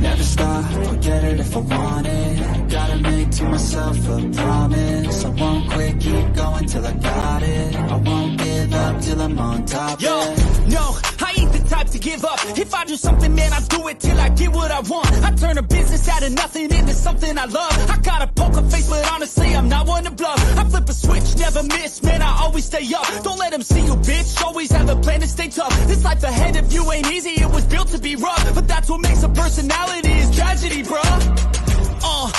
Never stop, I'll get it if I want it. Gotta make to myself a promise. I won't quit, keep going till I got it. I won't give up till I'm on top. Yo, no, I ain't the type to give up. If I do something, man, I'll do it till I get what I want. I turn a business out of nothing into something I love. I got a poker face, but honestly, I'm not one to bluff. I flip a switch, never miss, man, I always stay up. Don't let them see you, bitch, always have a plan to stay tough. This life ahead of you ain't easy, it was built to be rough. But that's what makes a personality, is tragedy, bruh.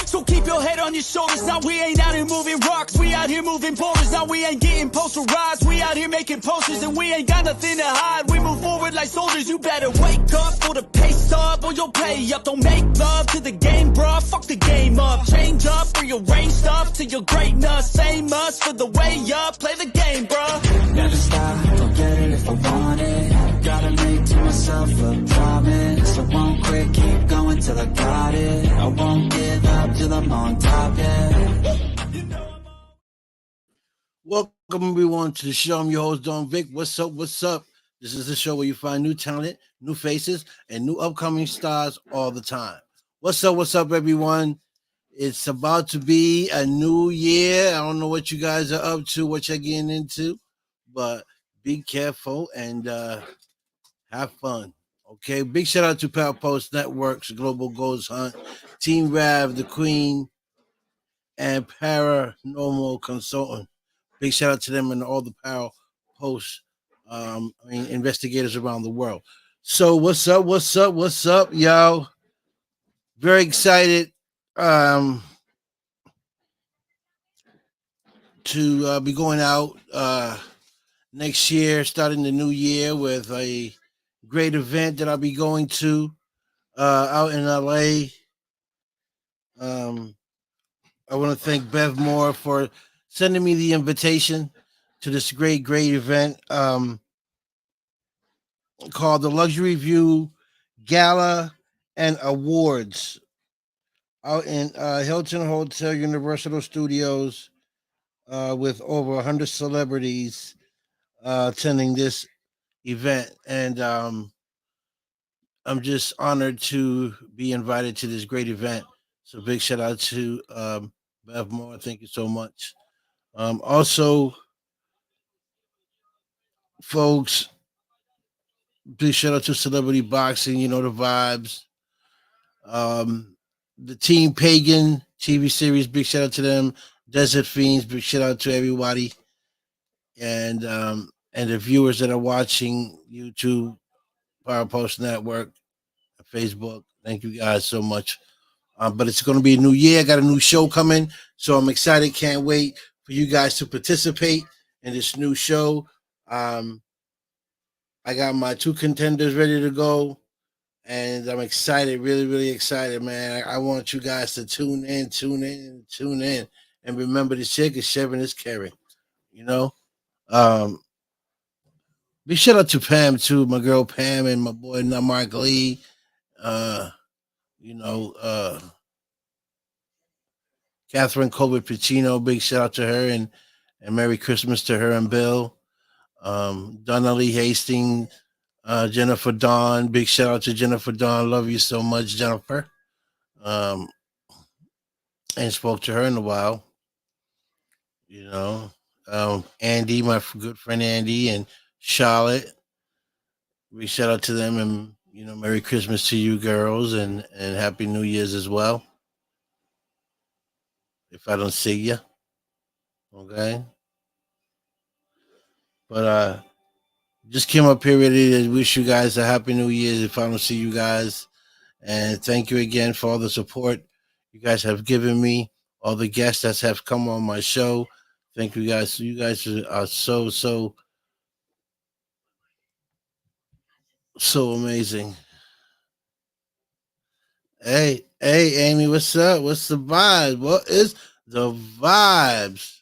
So keep your head on your shoulders. Now we ain't out here moving rocks, we out here moving boulders. Now we ain't getting posterized, we out here making posters. And we ain't got nothing to hide, we move forward like soldiers. You better wake up for the pay stub, or you'll pay up. Don't make love to the game, bruh, fuck the game up. Change up, rearrange stuff to your greatness. Same us for the way up, play the game, bruh. Never stop, I'll get it if I want it. Gotta make to myself a promise. I won't quit, keep going till I got it. I won't give up till I'm on top, yeah. Welcome everyone to the show. I'm your host, Don Vic. What's up? What's up? This is the show where you find new talent, new faces, and new upcoming stars all the time. What's up? What's up, everyone? It's about to be a new year. I don't know what you guys are up to, what you're getting into, but be careful and have fun. Okay, big shout out to Power Post Networks, Global Goals Hunt, Team Rav, The Queen, and Paranormal Consultant. Big shout out to them and all the Power Post investigators around the world. So what's up? What's up? What's up, y'all? Very excited to be going out next year, starting the new year with a great event that I'll be going to out in LA. I want to thank Bev Moore for sending me the invitation to this great event called the Luxury View Gala and Awards out in Hilton Hotel Universal Studios with over 100 celebrities attending this event. And I'm just honored to be invited to this great event. So big shout out to Bev Moore. Thank you so much. Also, folks, big shout out to Celebrity Boxing. You know the vibes. The Team Pagan TV series, big shout out to them. Desert Fiends, big shout out to everybody. And the viewers that are watching YouTube, Power Post Network, Facebook. Thank you guys so much. But it's going to be a new year. I got a new show coming, so I'm excited. Can't wait for you guys to participate in this new show. I got my 2 contenders ready to go, and I'm excited, really excited, man. I want you guys to tune in, and remember the shit is sharing is caring, you know. Big shout out to Pam too, my girl Pam and my boy Mark Lee. Catherine Colbert Pacino, big shout out to her and Merry Christmas to her and Bill. Donna Lee Hastings, Jennifer Dawn, big shout out to Jennifer Dawn. Love you so much, Jennifer. And spoke to her in a while. You know, Andy, my good friend Andy, and Charlotte. Big shout out to them, and Merry Christmas to you girls, and Happy New Year's as well. If I don't see you, okay. But just came up here ready to wish you guys a Happy New Year's if I don't see you guys. And thank you again for all the support you guys have given me, all the guests that have come on my show. Thank you guys. You guys are so amazing. Hey, Amy, what's up? What's the vibe? What is the vibes?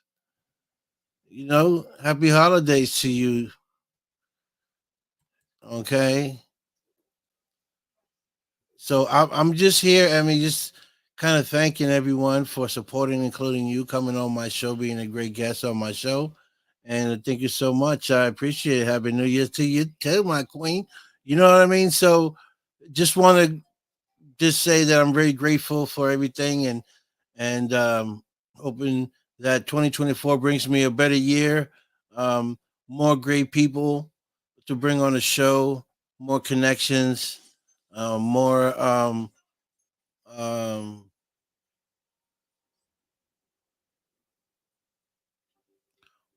Happy holidays to you. Okay. So I'm just here, Amy, just kind of thanking everyone for supporting, including you coming on my show, being a great guest on my show. And thank you so much. I appreciate it. Happy New Year to you too, my queen. You know what I mean? So just want to just say that I'm very grateful for everything, and hoping that 2024 brings me a better year, um, more great people to bring on the show, more connections, more um,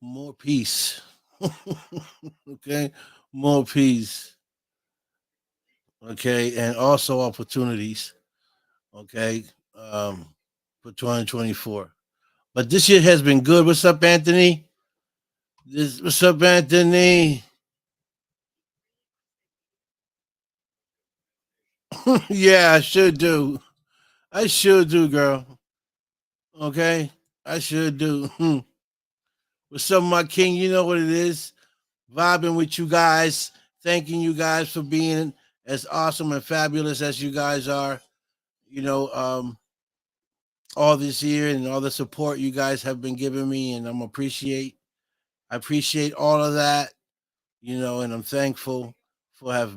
more peace. Okay, more peace. Okay, and also opportunities. Okay, um, for 2024. But this year has been good. What's up, Anthony? What's up, Anthony? Yeah, I should do. I should do, girl. Okay, I should do. What's up, my king? You know what it is. Vibing with you guys. Thanking you guys for being as awesome and fabulous as you guys are. You know, all this year and all the support you guys have been giving me, and I appreciate all of that. You know, and I'm thankful for have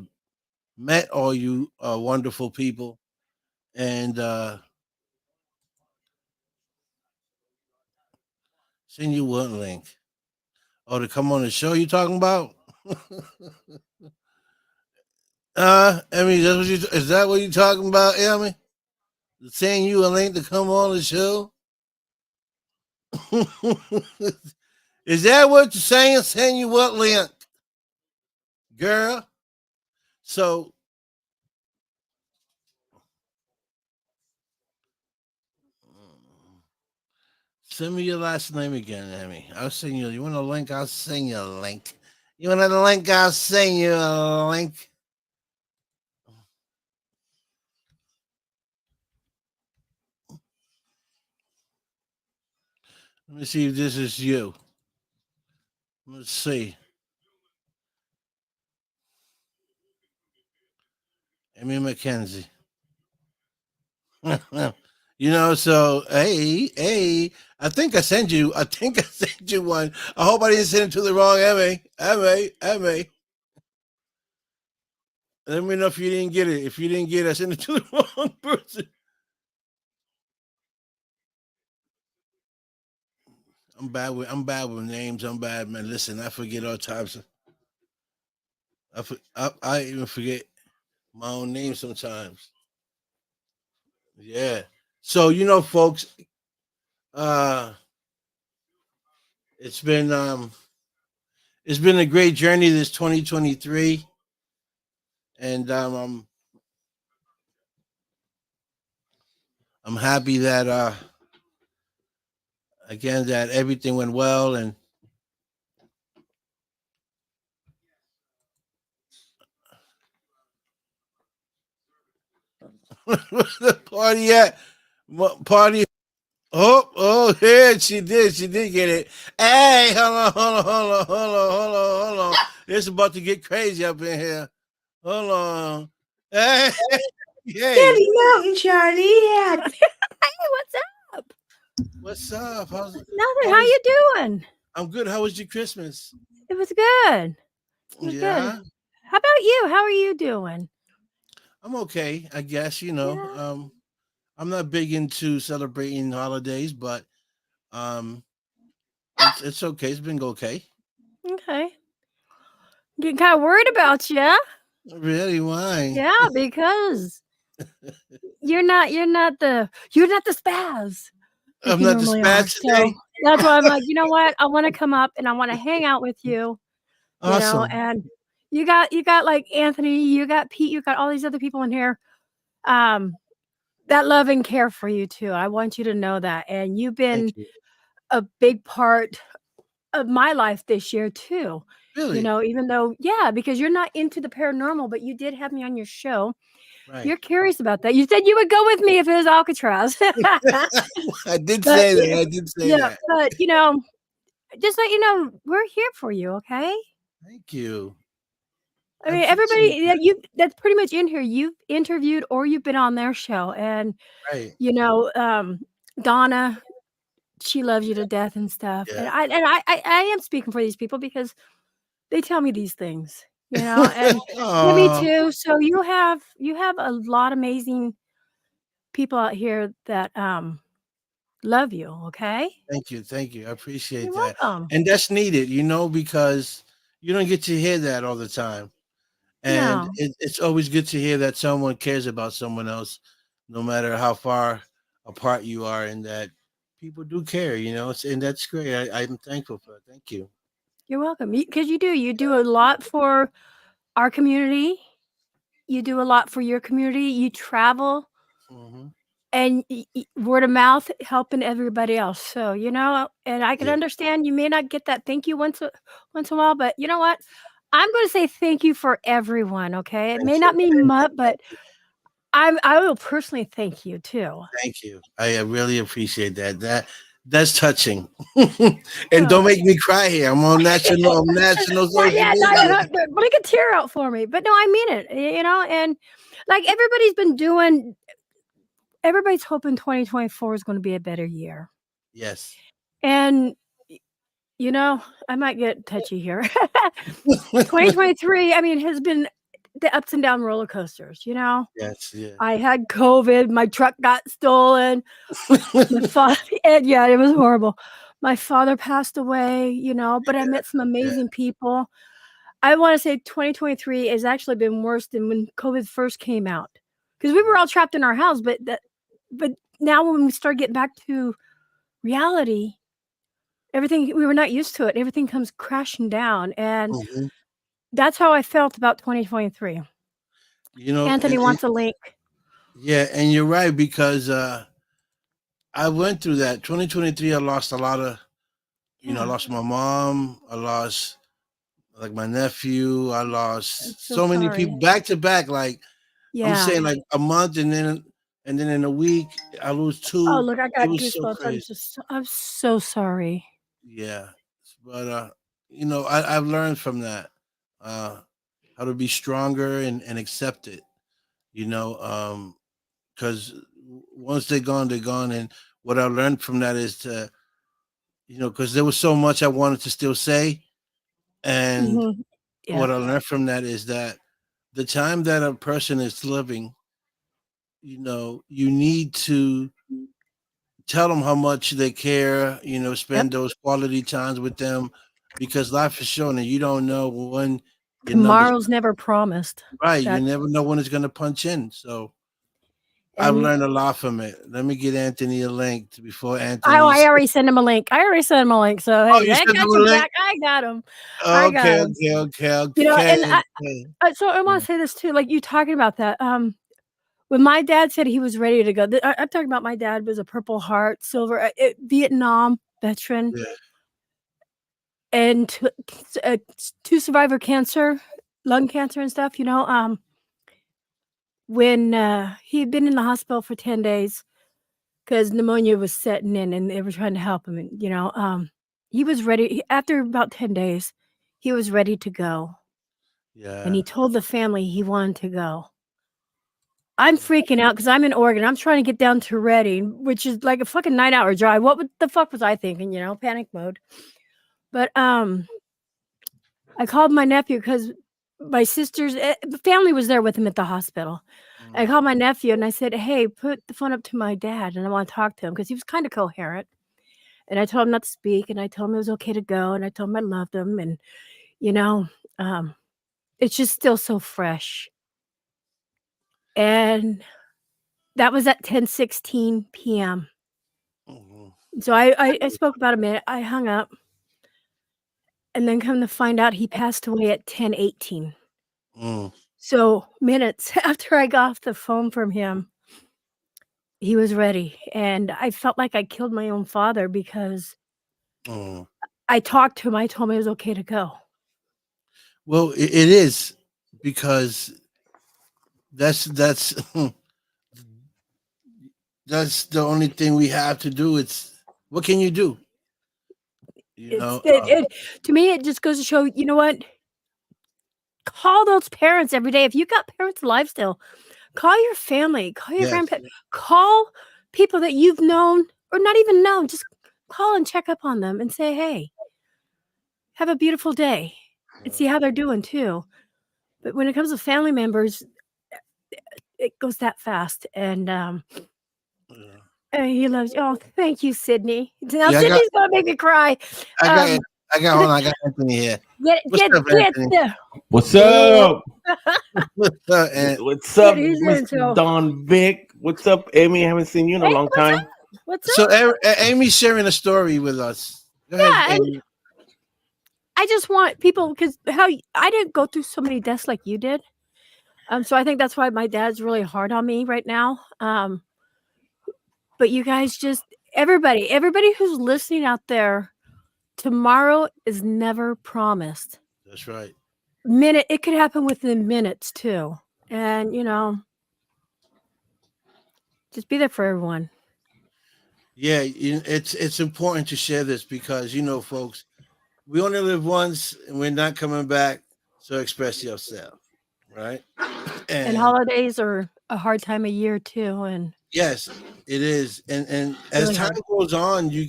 met all you wonderful people. And send you what link? Oh, to come on the show you talking about? Emmy, is that what you talking about, Emmy? Send you a link to come on the show? Is that what you're saying? Send you what link? Girl. So send me your last name again, Emmy. I'll send you. You want a link? I'll send you a link. You want a link? I'll send you a link. Let me see if this is you. Let's see. Emmy McKenzie. You know, so hey, I think I sent you one. I hope I didn't send it to the wrong Emmy. Let me know if you didn't get it. If you didn't get it, I sent it to the wrong person. I'm bad with names. I'm bad, man. Listen, I forget all types of I even forget my own name sometimes. Yeah. So you know, folks, uh it's been um it's been a great journey this 2023, and I'm happy that again that everything went well, and where's the party at? What party? Oh, yeah, she did get it. Hey, hold on. It's about to get crazy up in here. Hold on. Hey, hey, Candy Mountain, Charlie. Yeah. Hey, what's up? what's up? Nothing. How you doing? I'm good. How was your Christmas? It was good. It was Yeah, good. How about you? How are you doing? I'm okay. I guess you know. Yeah. I'm not big into celebrating holidays, but um, it's okay. It's been okay. Okay. Getting kind of worried about you. Really? Why? Yeah, because you're not the spaz like I'm you not the normally are. spaz So today. that's why I'm like, you know what? I want to come up and I want to hang out with you. Awesome. And you got like Anthony, you got Pete, you got all these other people in here. Um, that love and care for you too. I want you to know that. And you've Thank been you. a big part of my life this year too. Really? Even though, yeah, because you're not into the paranormal, but you did have me on your show. Right. You're curious about that. You said you would go with me if it was Alcatraz. I did But say that. I did say yeah, that. but just let you know, we're here for you, okay? Thank you. I I mean, appreciate everybody that you that's pretty much in here, you've interviewed or you've been on their show. And that. Right. you know, um, Donna, she loves you to death and stuff. Yeah. And I am speaking for these people because they tell me these things, you know, and yeah, me Aw, too. So you have a lot of amazing people out here that love you, okay? thank you, thank you. I appreciate You're that. welcome. And that's needed, because you don't get to hear that all the time. And No. it's always good to hear that someone cares about someone else, no matter how far apart you are, and that people do care, and that's great. I'm thankful for it. Thank you. You're welcome. Because you do a lot for our community. You do a lot for your community. You travel Hmm. and word of mouth helping everybody else. So, and I can Yeah, understand you may not get that thank you once in a while, but you know what? I'm going to say thank you for everyone, okay? It thank may you. not mean much, but I will personally thank you too. Thank you. I really appreciate that. That's touching. And don't Oh. make me cry here. I'm on national Not social yet, not yet, media. but blink a tear out for me. But no, I mean it, and like everybody's hoping 2024 is going to be a better year. Yes. And I might get touchy here. 2023, I mean, has been the ups and down roller coasters, Yes. Yeah. I had COVID, my truck got stolen. My father, and yeah, it was horrible. My father passed away, but I met some Yeah. amazing people. I want to say 2023 has actually been worse than when COVID first came out because we were all trapped in our house. But now when we start getting back to reality, everything we were not used to it. Everything comes crashing down, and Mhm. that's how I felt about 2023. Anthony And wants a link. yeah, and you're right, because I went through that. 2023, I lost a lot of, I Yeah, lost my mom, I lost like my nephew, I I'm lost so so many sorry. people back to back. Like, I'm Yeah. saying, like a month, and then in a week I lose Oh, two. look, I It got was so goosebumps. crazy. I'm so sorry. Yeah. But I've learned from that, uh how to be stronger and accept it, because once they're gone, they're gone. And what I learned from that is to, because there was so much I wanted to still say. And Mhm. Yeah. what I learned from that is that the time that a person is living, you need to tell them how much they care, Yep. spend those quality times with them, because life is short and you don't know when your numbers, Tomorrow's never promised. right. You That never know when it's going to punch in. So I've and learned a lot from it. Let me get Anthony a link before I Anthony's. already sent him a link. I already sent him a link. So Oh, hey, you I sent him got a your link? back. I got him. I got Okay, him. okay, okay, okay, And okay. so I want to say this too. Like you talking about that. When my dad said he was ready to go, I'm talking about my dad was a Purple Heart, silver, Vietnam veteran, Yeah. and to survivor cancer, lung cancer and stuff. When he had been in the hospital for 10 days because pneumonia was setting in and they were trying to help him. And, he was ready. After about 10 days, he was ready to go. And Yeah. he told the family he wanted to go. I'm freaking out because I'm in Oregon. I'm trying to get down to Redding, which is like a fucking 9-hour drive. The fuck was I thinking? Panic mode. But I called my nephew because my sister's family was there with him at the hospital. I Mm. called my nephew and I said, "Hey, put the phone up to my dad, and I want to talk to him because he was kind of coherent." And I told him not to speak, and I told him it was okay to go, and I told him I loved him, and you know, um, it's just still so fresh. And that was at 10:16 p.m. Mhm. So I spoke about a minute. I hung up, and then come to find out he passed away at 10:18. Mm. So minutes after I got off the phone from him, he was ready, and I felt like I killed my own father because Mm. I talked to him. I told him it was okay to go. Well, it is, because that's that's the only thing we have to do. It's what can you do? You It's know, it, it to me. It just goes to show. You know what? Call those parents every day. If you got parents alive still, call your family. Call your yes, grandparents. Call people that you've known or not even known. Just call and check up on them and say, hey, have a beautiful day, and see how they're doing too. But when it comes to family members, it goes that fast. And he loves you. Oh, thank you, Sydney. Now Yeah, Sydney's gonna make me cry. I got hold on, I got Anthony here. Get the What's up? What's up, Ant? What's up, Get his intro. Mr. Don Vic? What's up, Amy? I haven't seen you in a long time. What's So up? Amy's sharing a story with us. Go ahead, Yeah, Amy. I just want people, because I didn't go through so many deaths like you did. So I think that's why my dad's really hard on me right now. But you guys everybody who's listening out there, tomorrow is never promised. That's right. It could happen within minutes too. And just be there for everyone. Yeah, it's important to share this because folks, we only live once and we're not coming back. So express yourself, right? And holidays are a hard time of year too. And yes, it is. And as really time goes on, you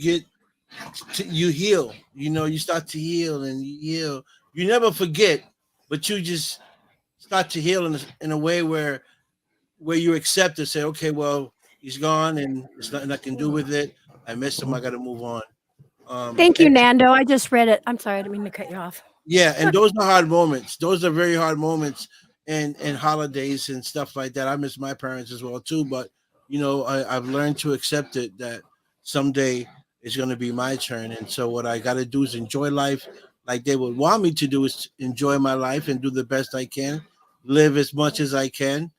heal. You start to heal and you heal. You never forget, but you just start to heal in a way where you accept it. Say, okay, well, he's gone, and there's nothing I can do with it. I miss him. I got to move on. Thank you, Nando. I just read it. I'm sorry, I didn't mean to cut you off. Yeah, and those are hard moments. Those are very hard moments, and holidays and stuff like that. I miss my parents as well too, but I've learned to accept it that someday it's going to be my turn, and so what I got to do is enjoy life, like they would want me to do, is enjoy my life and do the best I can, live as much as I can.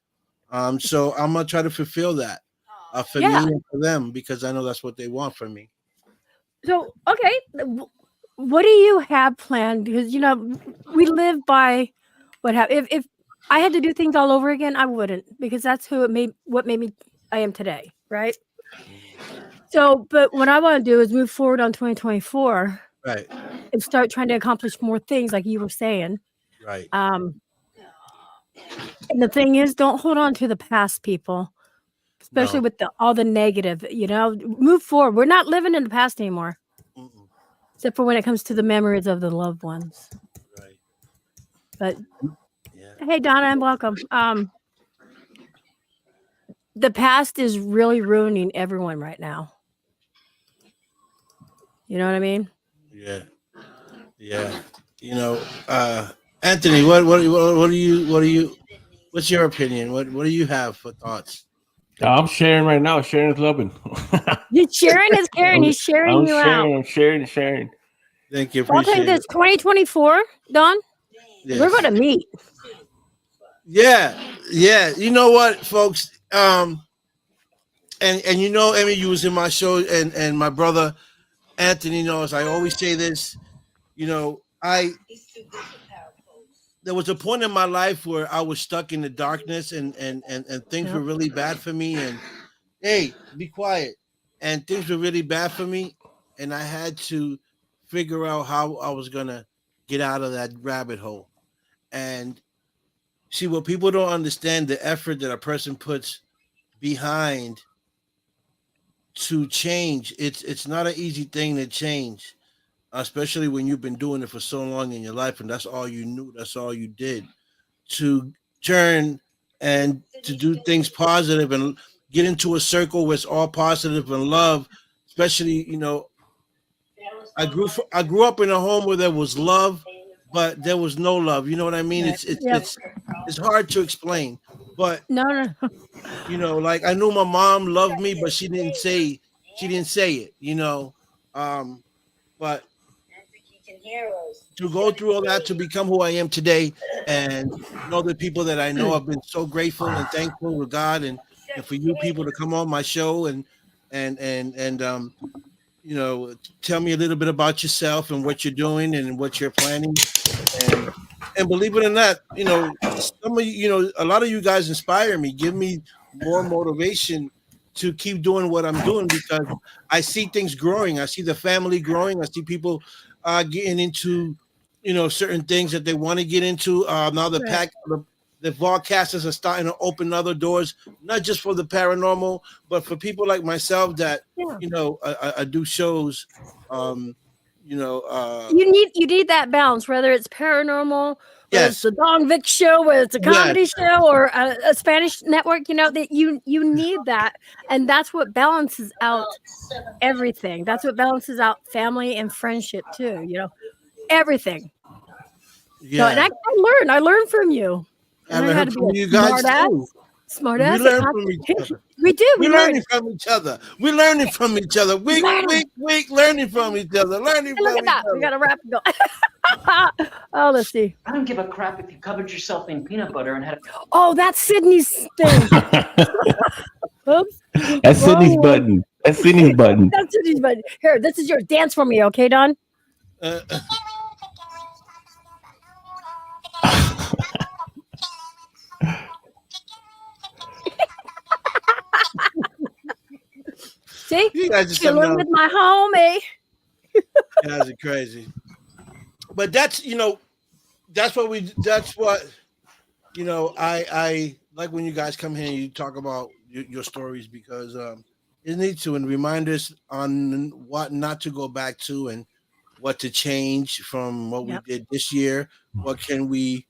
So I'm gonna try to fulfill that for me and for them because I know that's what they want from me. So, okay, what do you have planned? Because we live by what happened. If I had to do things all over again, I wouldn't, because that's what made me I am today, right? So, but what I want to do is move forward on 2024, Right. and start trying to accomplish more things, like you were saying. Right. And the thing is, don't hold on to the past, people, especially with all the negative. Move forward. We're not living in the past anymore. Mm-mm. Except for when it comes to the memories of the loved ones. Right. But Yeah. hey, Donna, and welcome. The past is really ruining everyone right now. You know what I mean? Yeah. Yeah. Anthony, what's your opinion? What do you have for thoughts? I'm sharing right now. Sharing is loving. He's sharing his caring. He's sharing you out. I'm sharing. Thank you. I'll take this 2024, Don. Yes. We're going to meet. Yeah. You know what, folks? And Emmy, you was in my show, and my brother Anthony knows. I always say this. There was a point in my life where I was stuck in the darkness, and things were really bad for me. And hey, be quiet. And things were really bad for me, and I had to figure out how I was gonna get out of that rabbit hole. And see, what people don't understand, the effort that a person puts behind to change. It's not an easy thing to change, especially when you've been doing it for so long in your life, and that's all you knew, that's all you did. To turn and to do things positive and get into a circle where it's all positive and love, especially, I grew up in a home where there was love, but there was no love. You know what I mean? It's hard to explain, but No. like I knew my mom loved me, but she didn't say it, but to go through all that, to become who I am today, and know the people that I know, I've been so grateful and thankful with God, and for you people to come on my show and tell me a little bit about yourself and what you're doing and what you're planning. And believe it or not, some of you, a lot of you guys inspire me, give me more motivation to keep doing what I'm doing, because I see things growing. I see the family growing. I see people getting into, certain things that they want to get into. Now the the broadcasters are starting to open other doors, not just for the paranormal, but for people like myself that I do shows. You need that balance, whether it's paranormal, whether yes, it's the Don Vic show, whether it's a comedy show or a Spanish network. That you need that, and that's what balances out everything. That's what balances out family and friendship too. Everything. Yeah. So, and I learned from you. I learned from you guys too. Smart ass. We learn from each other. We do. We're learning from each other. We're learning from each other. Week, learning from each other. Learning from look at each that. other. We got to wrap it go. Oh, let's see. I don't give a crap if you covered yourself in peanut butter and had a... Oh, that's Sydney's thing. Oops. That's Sydney's button. That's Sydney's button. That's Sydney's button. Here, this is yours. Dance for me, okay, Don? See? You guys are chilling with my homie. You guys are crazy. But that's what I like when you guys come here and you talk about your stories, because it needs to and remind us on what not to go back to and what to change from what we did this year. What can we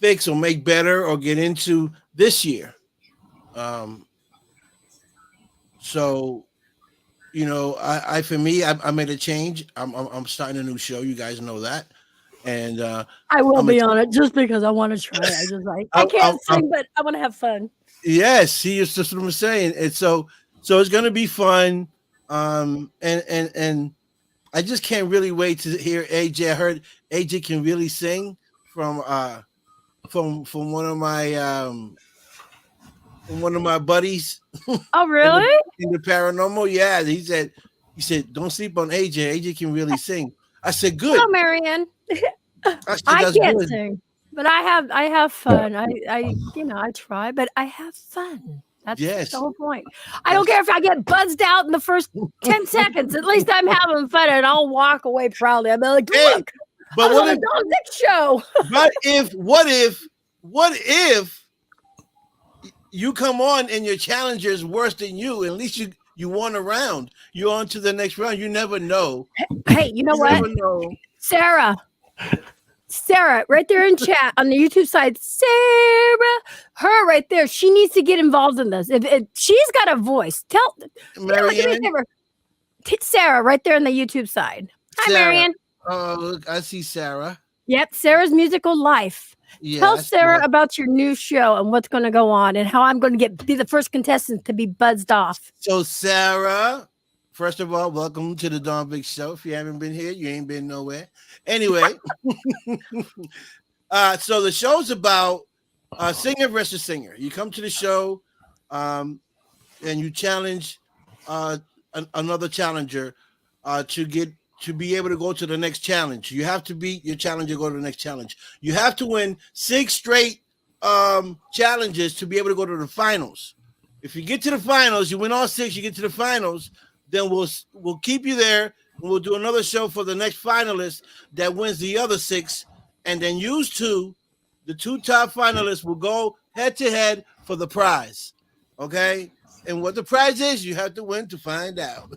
fix or make better or get into this year? So for me, I made a change. I'm starting a new show. You guys know that, and I will be on it just because I want to try. I can't sing, but I want to have fun. Yes, see, it's just what I'm saying. And so it's gonna be fun. And I just can't really wait to hear AJ. I heard AJ can really sing from one of my buddies. Oh, really? in the paranormal, yeah. He said, don't sleep on AJ. AJ can really sing. I said, good. Oh, Marianne. I can't sing, but I have fun. I try, but I have fun. That's the whole point. I don't care if I get buzzed out in the first 10 seconds. At least I'm having fun, and I'll walk away proudly. I'll be like, look, but what if Don Vic show? But what if you come on and your challenger is worse than you? At least you won a round. You're on to the next round. You never know. Hey, you know what? Never know. Sarah, right there in chat on the YouTube side, Sarah, her right there. She needs to get involved in this. If she's got a voice, tell Marianne. Sarah, right there on the YouTube side. Hi, Sarah. Marianne. Oh, look, I see Sarah. Yep, Sarah's Musical Life. Yeah, tell Sarah about your new show and what's going to go on and how I'm going to be the first contestant to be buzzed off. So, Sarah, first of all, welcome to the Don Vic Show. If you haven't been here, you ain't been nowhere. Anyway, so the show's about singer versus singer. You come to the show and you challenge another challenger to be able to go to the next challenge. You have to beat your challenger, go to the next challenge. You have to win 6 straight challenges to be able to go to the finals. If you get to the finals, you win all 6, you get to the finals, then we'll keep you there. And we'll do another show for the next finalist that wins the other 6. And then the 2 top finalists will go head to head for the prize. Okay? And what the prize is, you have to win to find out.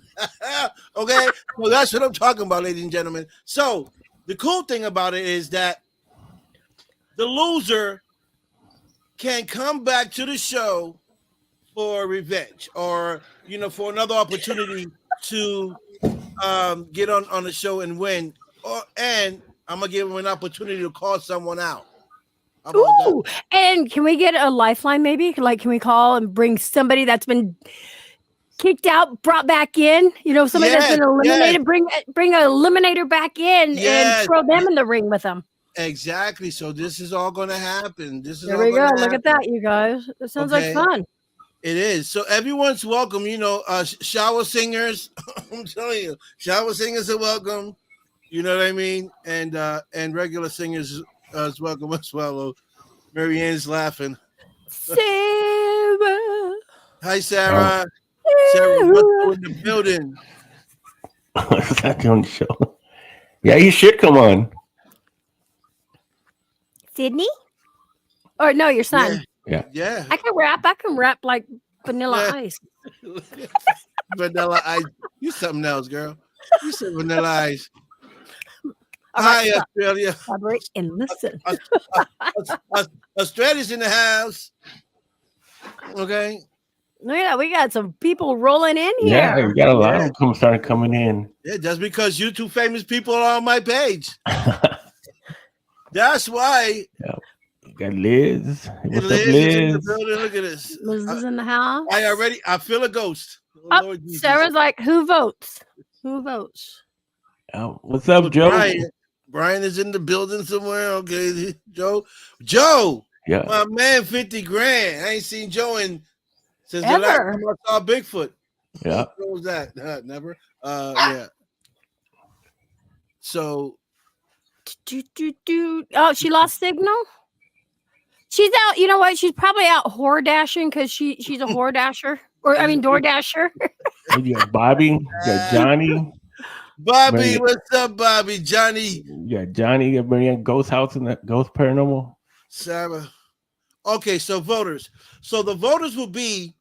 Okay? Well, that's what I'm talking about, ladies and gentlemen. So the cool thing about it is that the loser can come back to the show for revenge or, for another opportunity to get on the show and win. And I'm going to give him an opportunity to call someone out. Ooh, and can we get a lifeline maybe? Like, can we call and bring somebody that's been kicked out, brought back in? Somebody that's been eliminated, bring an eliminator back in and throw them in the ring with them. Exactly. So this is all going to happen. There we go. Look at that, you guys. It sounds like fun. It is. So everyone's welcome. Shower singers. I'm telling you, shower singers are welcome. You know what I mean? And regular singers is welcome as well. Oh, Marianne's laughing. Sarah. Hi, Sarah. Sarah, what's in the building? Exactly on the show. Yeah, you should come on. Sydney? Or no, your son. Yeah. I can rap. I can rap like Vanilla Yeah. Ice. Vanilla Ice. You something else, girl. You said Vanilla Ice. All Hi, right, stop. Australia. Collaborate and listen. Australia's in the house. Okay. Look at that. We got some people rolling in Yeah, here. we got a lot Yeah. of them started coming in. Yeah, just because you two famous people are on my page. That's why. We got Liz. What's Liz up, is in the Liz? building. Look at this. Liz is in the house. I feel a ghost. Oh, Lord Jesus. Sarah's like, who votes? Who votes? What's up, Joe? Brian is in the building somewhere. Okay, Joe, Yeah. my man, 50 grand. I ain't seen Joe since the Ever. last time I saw Bigfoot. Yeah. What was that? Never. Yeah. So Oh, she lost signal. She's out. You know what? She's probably out whore dashing because she's a whore dasher. Or I mean, door dasher. You got Bobby. You got Johnny. Bobby, Right. what's up, Bobby? Johnny, You got Johnny. You got Marianne Ghost House and the Ghost Paranormal. Sarah. Okay, so voters. So the voters will be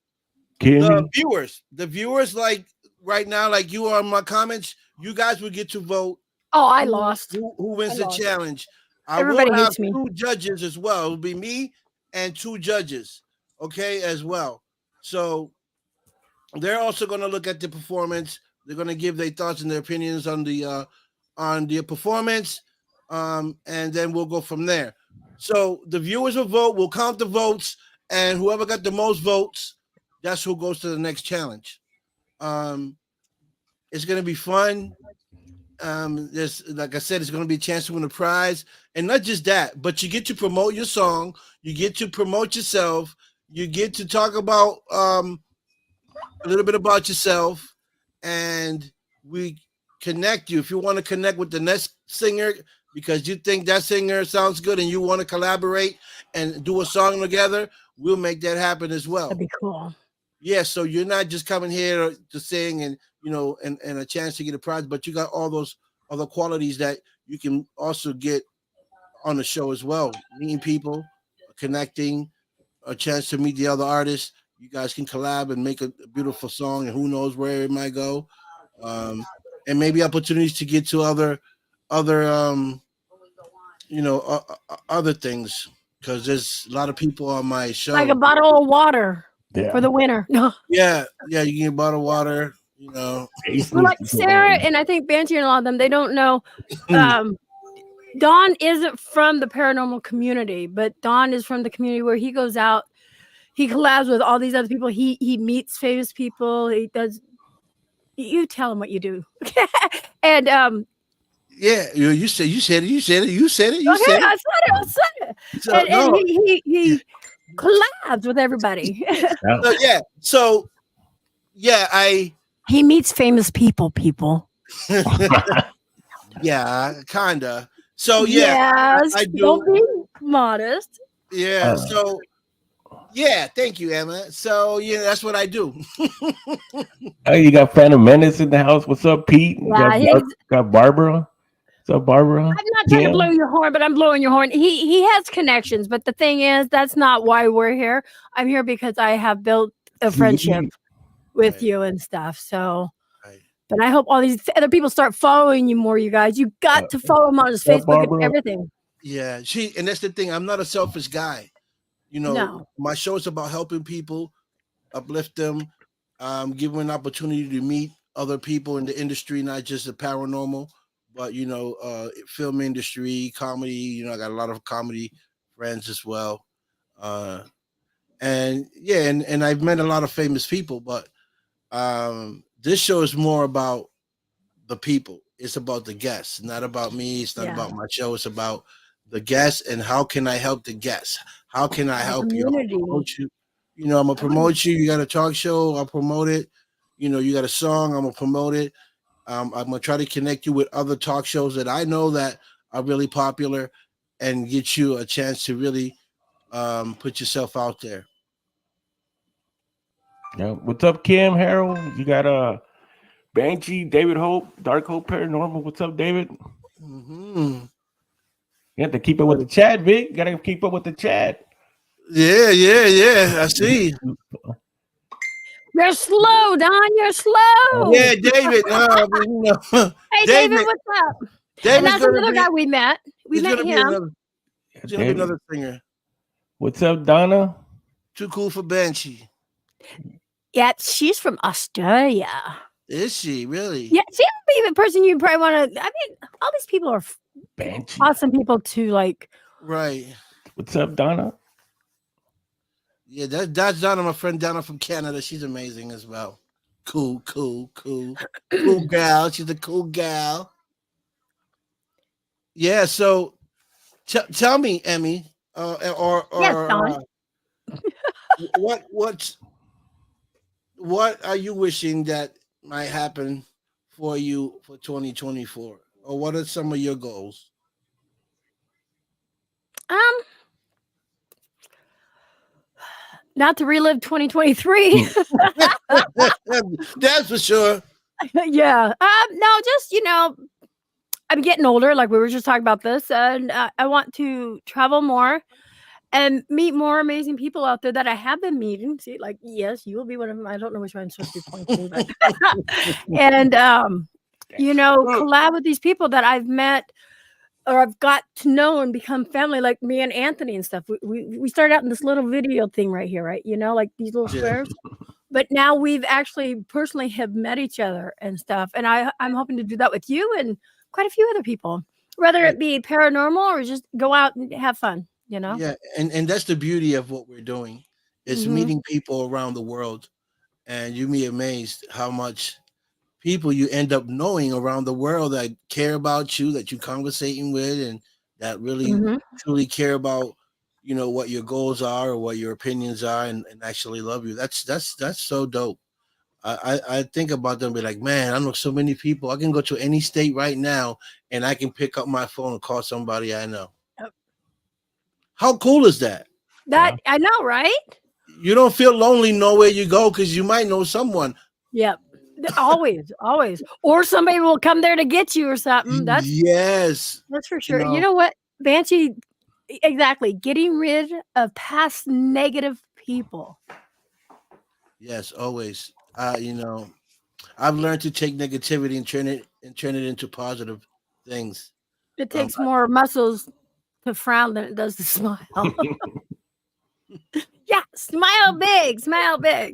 Kimmy. the viewers. The viewers, like right now, like you are in my comments, you guys will get to vote. Oh, I lost. Who wins I the lost. challenge? I Everybody will have hates me. 2 judges as well. It'll be me and 2 judges, okay, as well. So they're also going to look at the performance. They're going to give their thoughts and their opinions on the performance, and then we'll go from there. So the viewers will vote. We'll count the votes, and whoever got the most votes, that's who goes to the next challenge. It's going to be fun. There's, like I said, it's going to be a chance to win a prize, and not just that, but you get to promote your song, you get to promote yourself, you get to talk about a little bit about yourself, and we connect you. If you want to connect with the next singer because you think that singer sounds good and you want to collaborate and do a song together, we'll make that happen as well. That'd be cool. Yeah, so you're not just coming here to sing and and a chance to get a prize, but you got all those other qualities that you can also get on the show as well. Meeting people, connecting, a chance to meet the other artists. You guys can collab and make a beautiful song, and who knows where it might go. And maybe opportunities to get to other things, because there's a lot of people on my show. Like a bottle of water for the winner. No. Yeah, you can get a bottle of water. Well, like Sarah and I think Banshee and a lot of them, they don't know. Don isn't from the paranormal community, but Don is from the community where he goes out, he collabs with all these other people. He meets famous people. He does. You tell him what you do, and yeah, you said it. I said it. So, And he collabs with everybody. So He meets famous people. Yeah, kinda. So yes, I do. Don't be modest. Yeah. So thank you, Emma. So that's what I do. Hey, you got Phantom Menace in the house. What's up, Pete? Yeah, got Barbara. What's up, Barbara? I'm not trying to blow your horn, but I'm blowing your horn. He has connections, but the thing is, that's not why we're here. I'm here because I have built a friendship with you and stuff. So, but I hope all these other people start following you more. You guys, you got to follow him on his Facebook and everything. Yeah, and that's the thing. I'm not a selfish guy. No. My show is about helping people, uplift them, give them an opportunity to meet other people in the industry, not just the paranormal, but film industry, comedy. I got a lot of comedy friends as well, and I've met a lot of famous people. But this show is more about the people. It's about the guests, not about me. It's not about my show. It's about the guests and how can I help the guests? How can I help you? I'll promote you? I'm gonna promote you. You got a talk show, I'll promote it. You got a song, I'm gonna promote it. I'm gonna try to connect you with other talk shows that I know that are really popular and get you a chance to really put yourself out there. Yeah. What's up, Kim Harold? You got Banshee, David Hope, Dark Hope Paranormal. What's up, David? Mm-hmm. You have to keep up with the chat, Vic. You gotta keep up with the chat. Yeah. I see. You're slow, Don. You're slow. Yeah, David. No, I mean, no. Hey, David, David. what's up? And David's that's gonna another be. guy we met. We He's met gonna be him. another. He's gonna be another singer. What's up, Donna? Too cool for Banshee. Yeah, she's from Australia. Is she really? Yeah, she would be the person you probably want to. I mean, all these people are Banshee. awesome people to like. Right. What's up, Donna? Yeah, that's Donna, my friend Donna from Canada. She's amazing as well. Cool gal. She's a cool gal. Yeah. So, tell me, Emmy, Yes, Don. what are you wishing that might happen for you for 2024, or what are some of your goals? Not to relive 2023. That's for sure. Yeah. No, just I'm getting older. Like we were just talking about this, and I want to travel more and meet more amazing people out there that I have been meeting. See, like yes, you will be one of them. I don't know which one I'm supposed to be pointing, but and collab with these people that I've met or I've got to know and become family, like me and Anthony and stuff. We started out in this little video thing right here, right? Like these little squares. But now we've actually personally have met each other and stuff. And I'm hoping to do that with you and quite a few other people, whether it be paranormal or just go out and have fun, Yeah, and that's the beauty of what we're doing. It's meeting people around the world, and you'd be amazed how much people you end up knowing around the world that care about you, that you're conversating with, and that really truly care about what your goals are or what your opinions are, and actually love you. That's so dope. I think about them and be like, man, I know so many people. I can go to any state right now and I can pick up my phone and call somebody I know. How cool is that? That I know, right? You don't feel lonely nowhere you go because you might know someone. Yep. Always. Or somebody will come there to get you or something. That's for sure. You know what, Banshee? Exactly. Getting rid of past negative people. Yes, always. I've learned to take negativity and turn it into positive things. It takes more muscles to frown than it does to smile. Yeah, smile big. So what were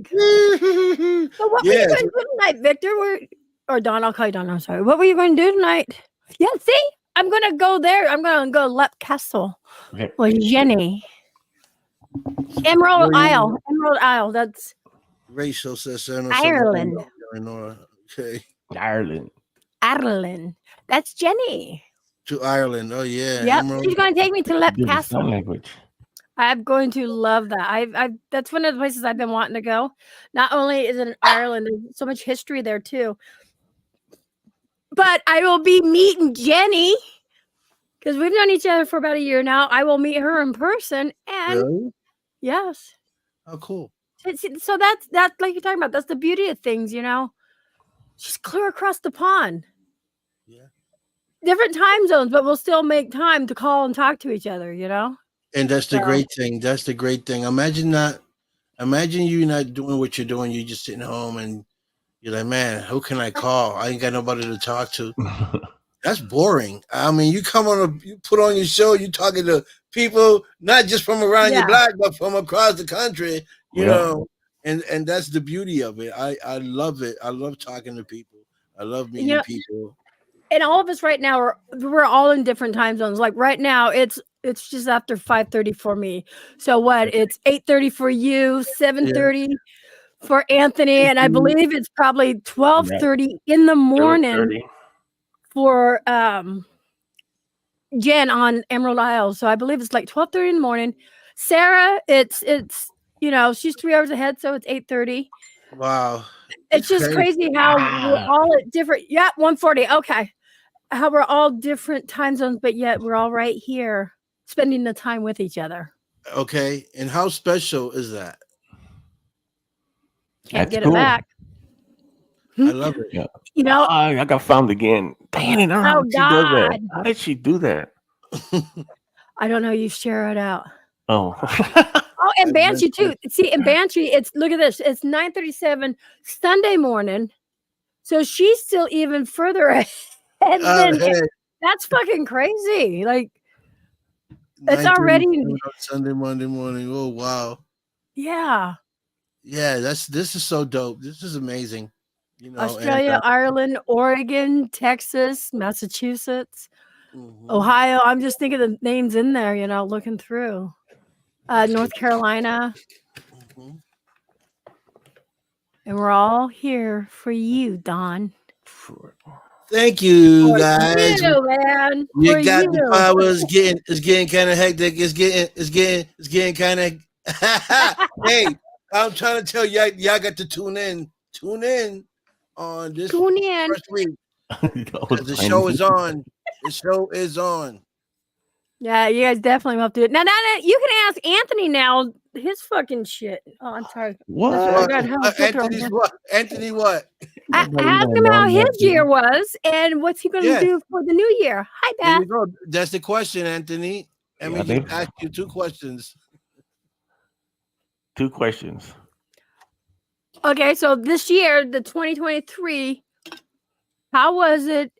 you going to do tonight, Victor? Or Don, I'll call you Don. I'm sorry. What were you going to do tonight? Yeah, see, I'm going to go there. I'm going to go Lep Castle with Jenny. Emerald Isle. That's Rachel says Ireland. Okay. Ireland. That's Jenny. To Ireland. Oh yeah. Yep. She's going to take me to Lep Castle. Language. I'm going to love that. I've that's one of the places I've been wanting to go. Not only is it in Ireland, there's so much history there too. But I will be meeting Jenny because we've known each other for about a year now. I will meet her in person, and really? Yes. Oh, cool. So that's like you're talking about. That's the beauty of things, She's clear across the pond. Yeah. Different time zones, but we'll still make time to call and talk to each other, And that's the great thing. That's the great thing. Imagine you not doing what you're doing. You're just sitting home and you're like, man, who can I call? I ain't got nobody to talk to. That's boring. I mean, you put on your show, you're talking to people, not just from around your block, but from across the country, you know, and that's the beauty of it. I love it. I love talking to people. I love meeting people. And all of us right now we're all in different time zones. Like right now, it's just after 5:30 for me. So what? It's 8:30 for you, 7:30 for Anthony, and I believe it's probably 12:30 in the morning for Jen on Emerald Isle. So I believe it's like 12:30 in the morning. Sarah, it's she's 3 hours ahead, so it's 8:30. Wow. It's just crazy how we're all at different 1:40. Okay. How we're all different time zones, but yet we're all right here spending the time with each other. Okay. And how special is that? Can't get it back. I love it. Yeah. I got found again. Dang it. How did she do that? I don't know. You share it out. Oh. and Banshee too. See, in Banshee, it's look at this. It's 9:37 Sunday morning, so she's still even further ahead than that's fucking crazy. Like it's already Sunday, Monday morning. Oh wow. Yeah. Yeah, this is so dope. This is amazing. You know, Australia, Ireland, Oregon, Texas, Massachusetts, mhm. Ohio. I'm just thinking the names in there, you know, looking through. North Carolina. Mhm. And we're all here for you, Don. Thank you, For guys. you, man. You For got you. the power. It's getting kind of hectic. It's getting kind of. Hey, I'm trying to tell y'all got to tune in on this Tune in. first week. The show is on. The show is on. Yeah, you guys definitely have to do it. Now, you can ask Anthony now his fucking shit. Oh, I'm sorry. What? Anthony's what? Anthony what? Ask him how his year was and what's he going to do for the new year. Hi, There you Beth. go. That's the question, Anthony. And we just asked you 2 questions. 2 questions. Okay, so this year, the 2023, how was it?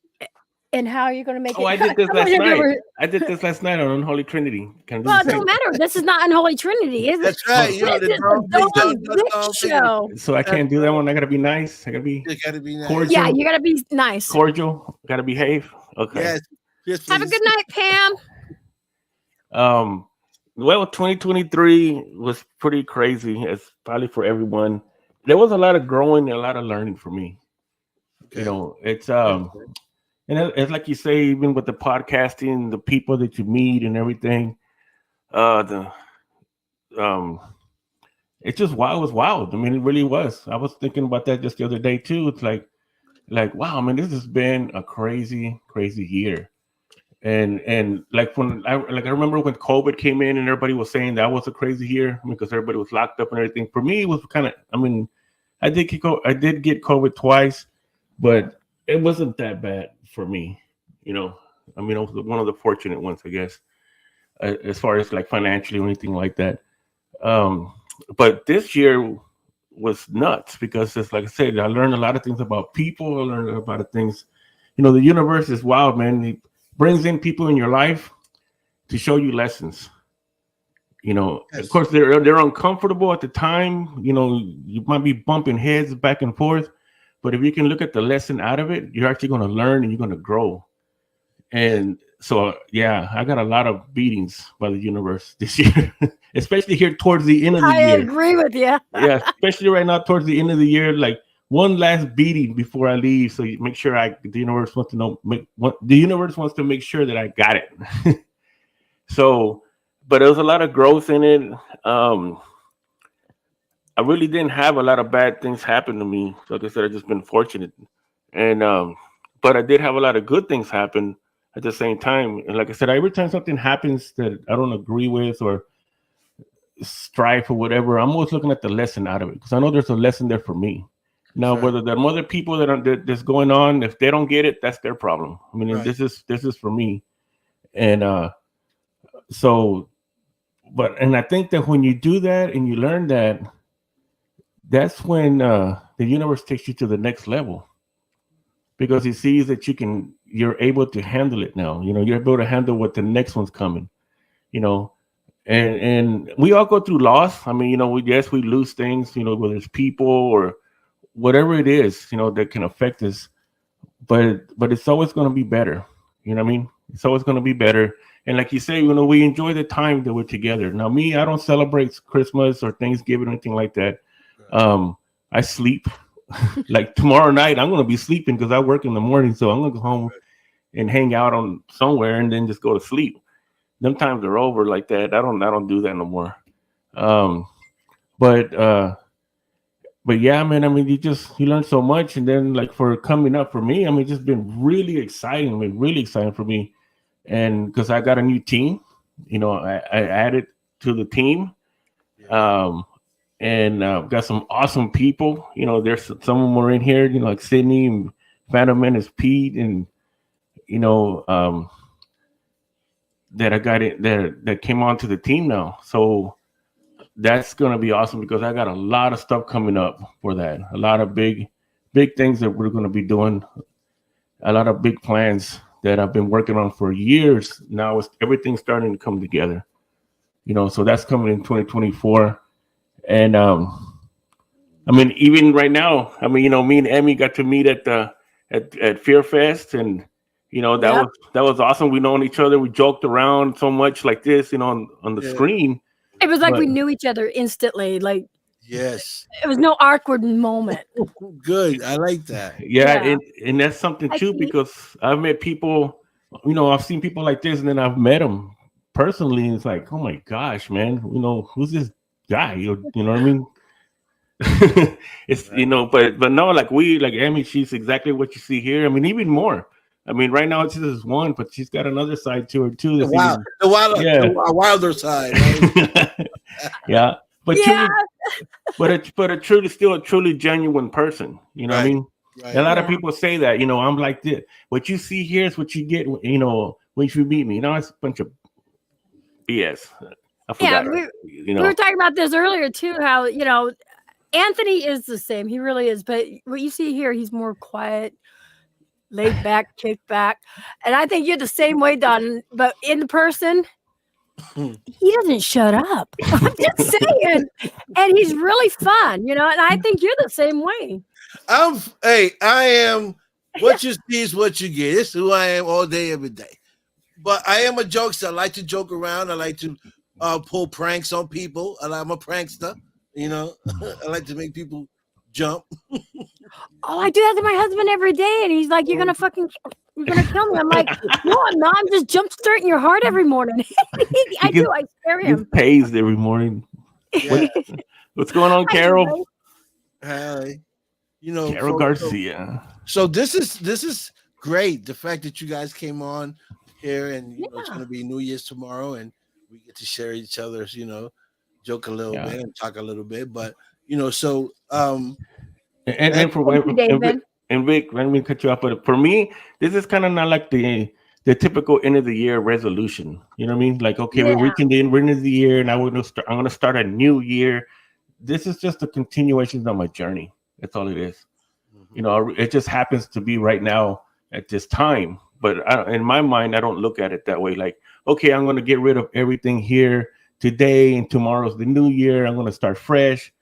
And how are you going to make it? I did this last night. I did this last night on Unholy Trinity. Well, it don't matter. This is not Unholy Trinity, is it? That's right. You know, this is the Don show. So I can't do that one. I got to be nice. I got to be nice. Cordial. Yeah, you got to be nice. Cordial. Got to behave. Okay. Yes, have a good night, Pam. Well, 2023 was pretty crazy. It's probably for everyone. There was a lot of growing and a lot of learning for me. Okay. You know, it's and it's like you say, even with the podcasting, the people that you meet and everything, it's just wild. It was wild. I mean, it really was. I was thinking about that just the other day too. It's like wow, I mean, this has been a crazy year. And like I remember when COVID came in and everybody was saying that was a crazy year because everybody was locked up and everything. For me, it was kind of, I mean, I did get COVID twice, but it wasn't that bad for me. You know, I mean, I was one of the fortunate ones, I guess, as far as like financially or anything like that. But this year was nuts because it's like I said, I learned a lot of things about people. I learned a lot of things. You know, the universe is wild, man. It brings in people in your life to show you lessons. You know, yes. Of course, they're uncomfortable at the time. You know, you might be bumping heads back and forth, but if you can look at the lesson out of it, you're actually going to learn and you're going to grow. And so, yeah, I got a lot of beatings by the universe this year, especially here towards the end of the year. I agree with you. Yeah, especially right now towards the end of the year, like one last beating before I leave. So you make sure the universe wants to know. The universe wants to make sure that I got it. So, but there was a lot of growth in it. I really didn't have a lot of bad things happen to me. So like I said, I've just been fortunate. And but I did have a lot of good things happen at the same time. And like I said, every time something happens that I don't agree with or strife or whatever, I'm always looking at the lesson out of it because I know there's a lesson there for me. Now, sure. Whether there are other people that's going on, if they don't get it, that's their problem. I mean, right. This is for me. And so, and I think that when you do that and you learn that, that's when the universe takes you to the next level because it sees that you're able to handle it now. You know, you're able to handle what the next one's coming, you know, and we all go through loss. I mean, you know, we lose things, you know, whether it's people or whatever it is, you know, that can affect us, but it's always going to be better. You know what I mean? It's always going to be better. And like you say, you know, we enjoy the time that we're together. Now, me, I don't celebrate Christmas or Thanksgiving or anything like that. I sleep. Like tomorrow night, I'm going to be sleeping because I work in the morning. So I'm going to go home and hang out on somewhere and then just go to sleep. Them times are over like that. I don't do that no more. But yeah, man, I mean, you learn so much. And then like for coming up for me, I mean, it's just been really exciting. I mean, really exciting for me. And because I got a new team, you know, I added to the team. And got some awesome people. You know, there's some of them are in here, you know, like Sydney and Phantom Menace Pete, and you know, that I got it that came onto the team now. So that's gonna be awesome because I got a lot of stuff coming up for that. A lot of big things that we're gonna be doing. A lot of big plans that I've been working on for years. Now everything's starting to come together. So that's coming in 2024. And I mean, even right now, I mean, me and Emmy got to meet at Fear Fest, and that was awesome. We known each other. We joked around so much like this, on the screen. It was like we knew each other instantly. Like, yes, it was no awkward moment. Good, I like that. Yeah. And that's something too, because I've met people. I've seen people like this, and then I've met them personally, and it's like, oh my gosh, man, who's this guy? You know what I mean? It's but no, like Emmy, she's exactly what you see here. I mean, even more. I mean, right now it's just one, but she's got another side to her too. The wilder side. Right? Yeah, but a truly genuine person. You know what I mean? Right. A lot of people say that. I'm like this. What you see here is what you get. When you meet me. It's a bunch of BS. I forgot. We were talking about this earlier too. How Anthony is the same. He really is. But what you see here, he's more quiet, laid back, kicked back. And I think you're the same way, Don. But in the person, he doesn't shut up. I'm just saying. And he's really fun, and I think you're the same way. I am. What you see is what you get. It's who I am all day, every day. But I am a jokester. I like to joke around. I like to pull pranks on people. I'm a prankster. I like to make people jump. I do that to my husband every day, and he's like, "You're gonna kill me." I'm like, "No, I'm not. I'm just jump starting your heart every morning." I scare him. He pays every morning. Yeah. What's going on, Carol? Hi. Carol Garcia. So this is great. The fact that you guys came on here, and it's going to be New Year's tomorrow, and we get to share each other's, joke a little bit and talk a little bit. But so and Vic, let me cut you off. But for me, this is kind of not like the typical end of the year resolution. You know what I mean? Like, okay, we're reaching the end of the year, and I'm going to start a new year. This is just a continuation of my journey. That's all it is. It just happens to be right now at this time. But in my mind, I don't look at it that way. Like, okay, I'm going to get rid of everything here today, and tomorrow's the new year. I'm going to start fresh.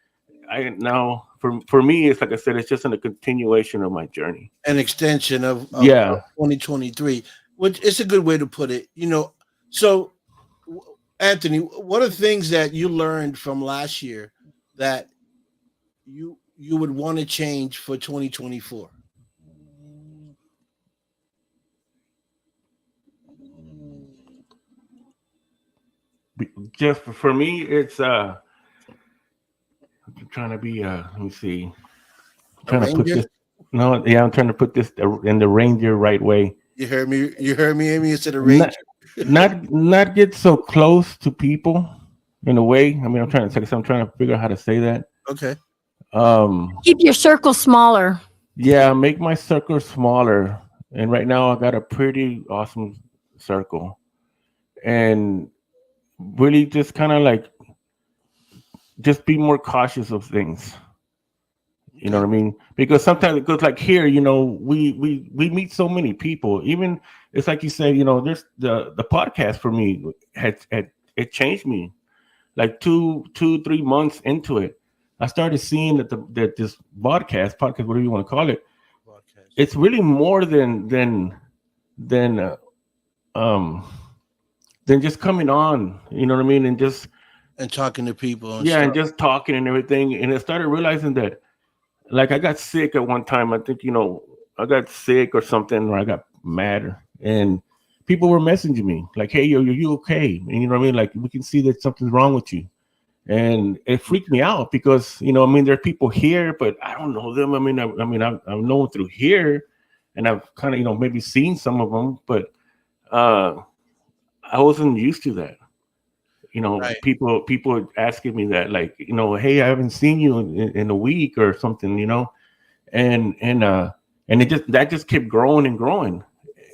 For me, it's like I said, it's just a continuation of my journey, an extension of 2023, which is a good way to put it. So Anthony, what are things that you learned from last year that you would want to change for 2024? Just for me, it's I'm trying to be let me see. I'm trying to put this. No, yeah, I'm trying to put this in the reindeer right way. You heard me, Amy, instead of reindeer. Not get so close to people in a way. I mean, I'm trying to figure out how to say that. Okay. Keep your circle smaller. Yeah, make my circle smaller. And right now I got a pretty awesome circle. And really just kind of like just be more cautious of things. You know what I mean? Because sometimes it goes like here, we meet so many people. Even it's like you said, there's the podcast for me it changed me. Like 2-3 months into it, I started seeing that this podcast, whatever you want to call it, it's really more than just coming on. You know what I mean? And talking to people. And just talking and everything. And I started realizing that, like, I got sick at one time. I think, I got sick or something, or I got mad, and people were messaging me like, "Hey, are you okay?" And you know what I mean? Like, we can see that something's wrong with you. And it freaked me out because, there are people here, but I don't know them. I've known through here, and I've kind of, maybe seen some of them, but I wasn't used to that. Right. People asking me that, like, hey, I haven't seen you in a week or something, and it just kept growing and growing.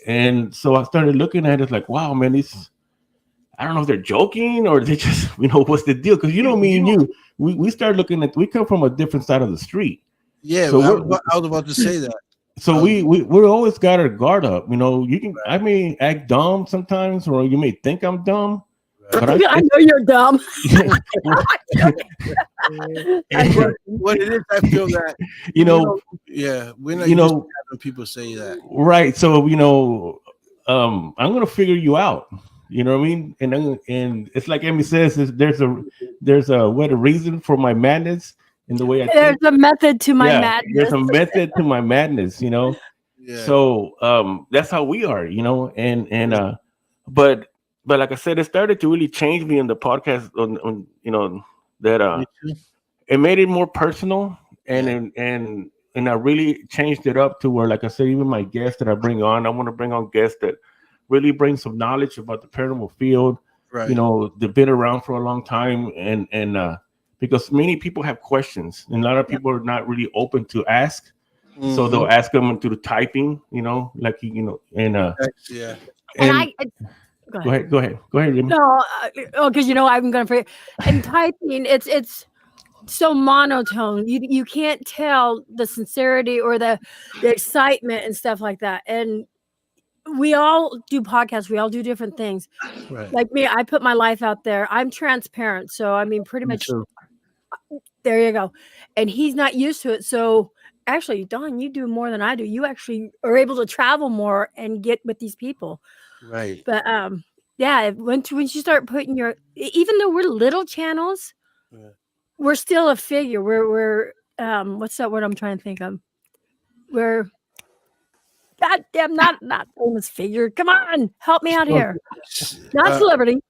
And so I started looking at it like, wow, man, I don't know if they're joking or they just, what's the deal? Because me and you, we start looking at, we come from a different side of the street. Yeah, So I was about to say that. So we're always got our guard up. You can, I may act dumb sometimes, or you may think I'm dumb. But I know you're dumb. What it is, I feel that yeah, we're not used to having people say that. Right. So I'm gonna figure you out. You know what I mean? And it's like Emmy says, there's a reason for my madness in the way I there's think. a method to my madness. There's a method to my madness. Yeah. So that's how we are. But like I said, it started to really change me in the podcast on that it made it more personal and I really changed it up to where, like I said, even my guests that I bring on, I want to bring on guests that really bring some knowledge about the paranormal field. Right. They've been around for a long time and because many people have questions and a lot of people are not really open to ask. Mm-hmm. So they'll ask them through the typing, and yeah. And Go ahead. Jimmy. No, because I'm gonna forget. And typing, it's so monotone. You can't tell the sincerity or the excitement and stuff like that. And we all do podcasts. We all do different things. Right. Like me, I put my life out there. I'm transparent, so pretty much. There you go. And he's not used to it, so. Actually, Don, you do more than I do. You actually are able to travel more and get with these people. Right. But yeah, once you start putting even though we're little channels, we're still a figure. We're what's that word I'm trying to think of? We're goddamn not famous figure. Come on, help me out here. Not celebrity.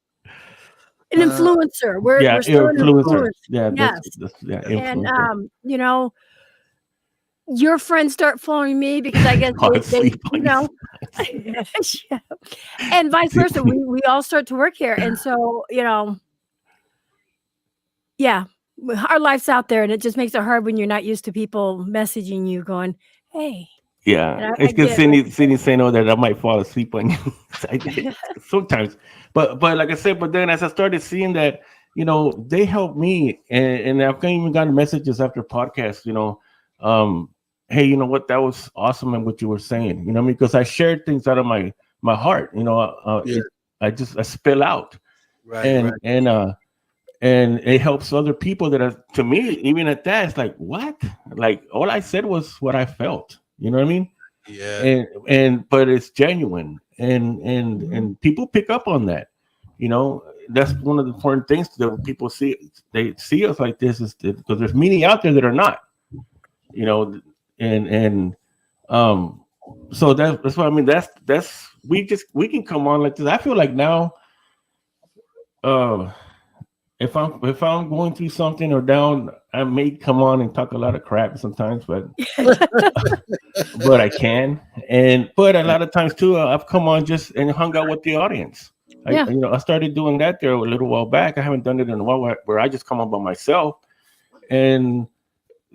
An influencer. We're still an influencer. Yeah, yes. Influencer. And your friends start following me because I guess they and vice versa. We all start to work here, and so our life's out there, and it just makes it hard when you're not used to people messaging you, going, "Hey." Yeah, it's good Cindy saying that I might fall asleep on you sometimes, but like I said, but then as I started seeing that, they help me, and I've even gotten messages after podcasts, hey, you know what? That was awesome, and what you were saying, because I shared things out of my heart, I spill out, right, and it helps other people that are, to me, even at that, it's like, what? Like all I said was what I felt, you know what I mean? Yeah. But it's genuine, and people pick up on that, That's one of the important things that when people they see us like this is because there's many out there that are not, so that's what I mean. That's we can come on like this. I feel like now, if I'm going through something or down, I may come on and talk a lot of crap sometimes, but but I can. But a lot of times too, I've come on just and hung out with the audience. I started doing that there a little while back. I haven't done it in a while where I just come on by myself, and